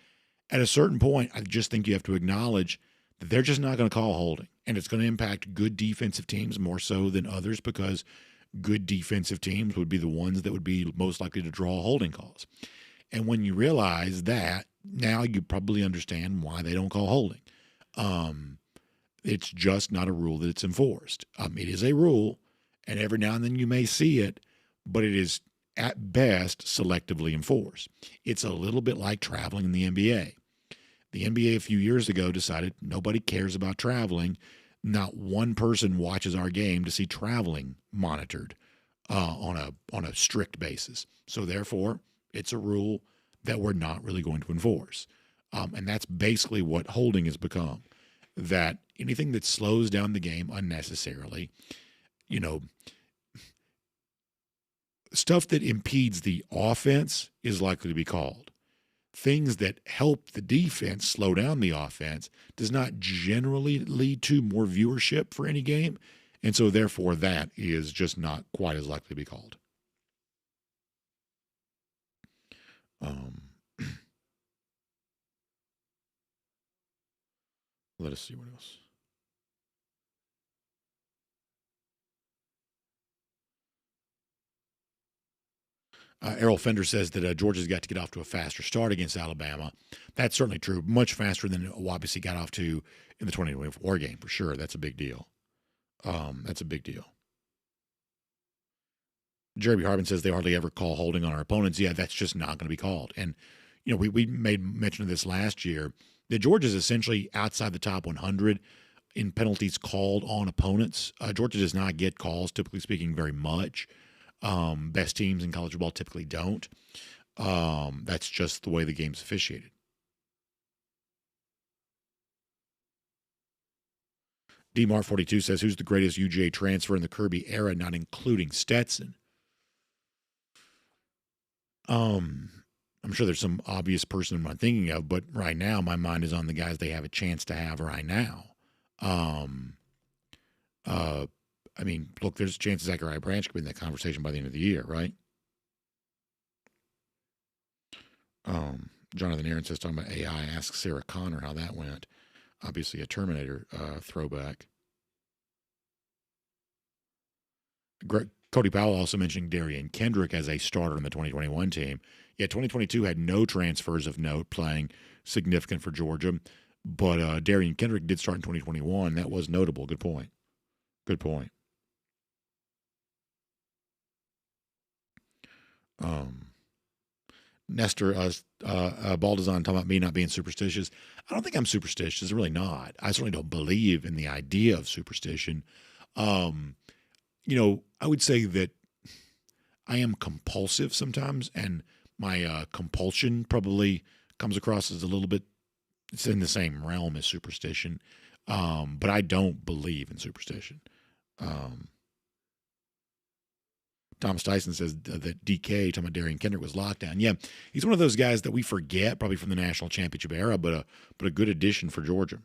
at a certain point, I just think you have to acknowledge that they're just not going to call holding. And it's going to impact good defensive teams more so than others, because good defensive teams would be the ones that would be most likely to draw holding calls. And when you realize that, now you probably understand why they don't call holding. It's just not a rule that it's enforced. It is a rule, and every now and then you may see it, but it is at best selectively enforced. It's a little bit like traveling in the NBA. The NBA a few years ago decided nobody cares about traveling. Not one person watches our game to see traveling monitored on a strict basis. So therefore, it's a rule that we're not really going to enforce. And that's basically what holding has become. That anything that slows down the game unnecessarily, stuff that impedes the offense is likely to be called. things that help the defense slow down the offense does not generally lead to more viewership for any game. And so, therefore, that is just not quite as likely to be called. Let us see what else. Errol Fender says that Georgia's got to get off to a faster start against Alabama. That's certainly true. Much faster than it obviously got off to in the 2024 game, for sure. That's a big deal. That's a big deal. Jeremy Harbin says they hardly ever call holding on our opponents. Yeah, that's just not going to be called. And, we made mention of this last year, that Georgia's essentially outside the top 100 in penalties called on opponents. Georgia does not get calls, typically speaking, very much. Best teams in college football typically don't. That's just the way the game's officiated. DMart42 says, who's the greatest UGA transfer in the Kirby era, not including Stetson? I'm sure there's some obvious person I'm thinking of, but right now my mind is on the guys they have a chance to have right now. Look, there's a chance Zachariah Branch could be in that conversation by the end of the year, right? Jonathan Aaron says, talking about AI, ask Sarah Connor how that went. Obviously a Terminator throwback. Cody Powell also mentioning Darian Kendrick as a starter in the 2021 team. Yeah, 2022 had no transfers of note playing significant for Georgia, but Darian Kendrick did start in 2021. That was notable. Good point. Good point. Nestor Baldazan talking about me not being superstitious. I don't think I'm superstitious. Really not. I certainly don't believe in the idea of superstition. I would say that I am compulsive sometimes, and my compulsion probably comes across as a little bit, it's in the same realm as superstition. But I don't believe in superstition. Thomas Tyson says that DK, talking about Darian Kendrick, was locked down. Yeah, he's one of those guys that we forget, probably from the national championship era, but a good addition for Georgia.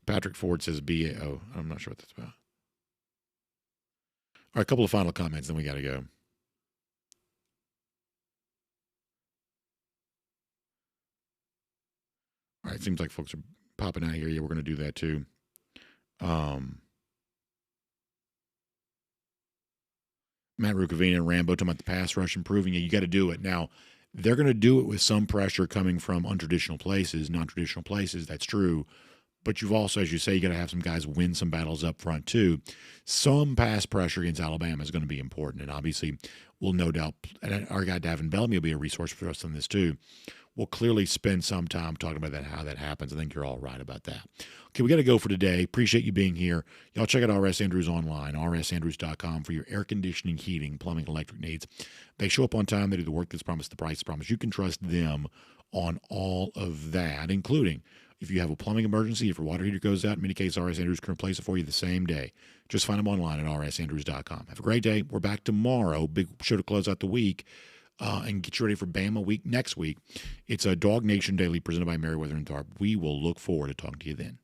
Patrick Ford says BAO. I'm not sure what that's about. All right, a couple of final comments, then we got to go. All right, it seems like folks are popping out here. Yeah, we're going to do that too. Matt Rukavina and Rambo talking about the pass rush improving. Yeah, you got to do it. Now, they're going to do it with some pressure coming from untraditional places, non-traditional places. That's true. But you've also, as you say, you got to have some guys win some battles up front too. Some pass pressure against Alabama is going to be important. And obviously, we'll no doubt, and our guy Davin Bellamy will be a resource for us on this too. We'll clearly spend some time talking about that, how that happens. I think you're all right about that. Okay, we got to go for today. Appreciate you being here. Y'all check out RS Andrews online, rsandrews.com, for your air conditioning, heating, plumbing, electric needs. They show up on time. They do the work that's promised, the price promised. You can trust them on all of that, including if you have a plumbing emergency, if your water heater goes out, in many cases, RS Andrews can replace it for you the same day. Just find them online at rsandrews.com. Have a great day. We're back tomorrow. Big show to close out the week. And get you ready for Bama week next week. It's a DawgNation Daily presented by Meriwether and Tharp. We will look forward to talking to you then.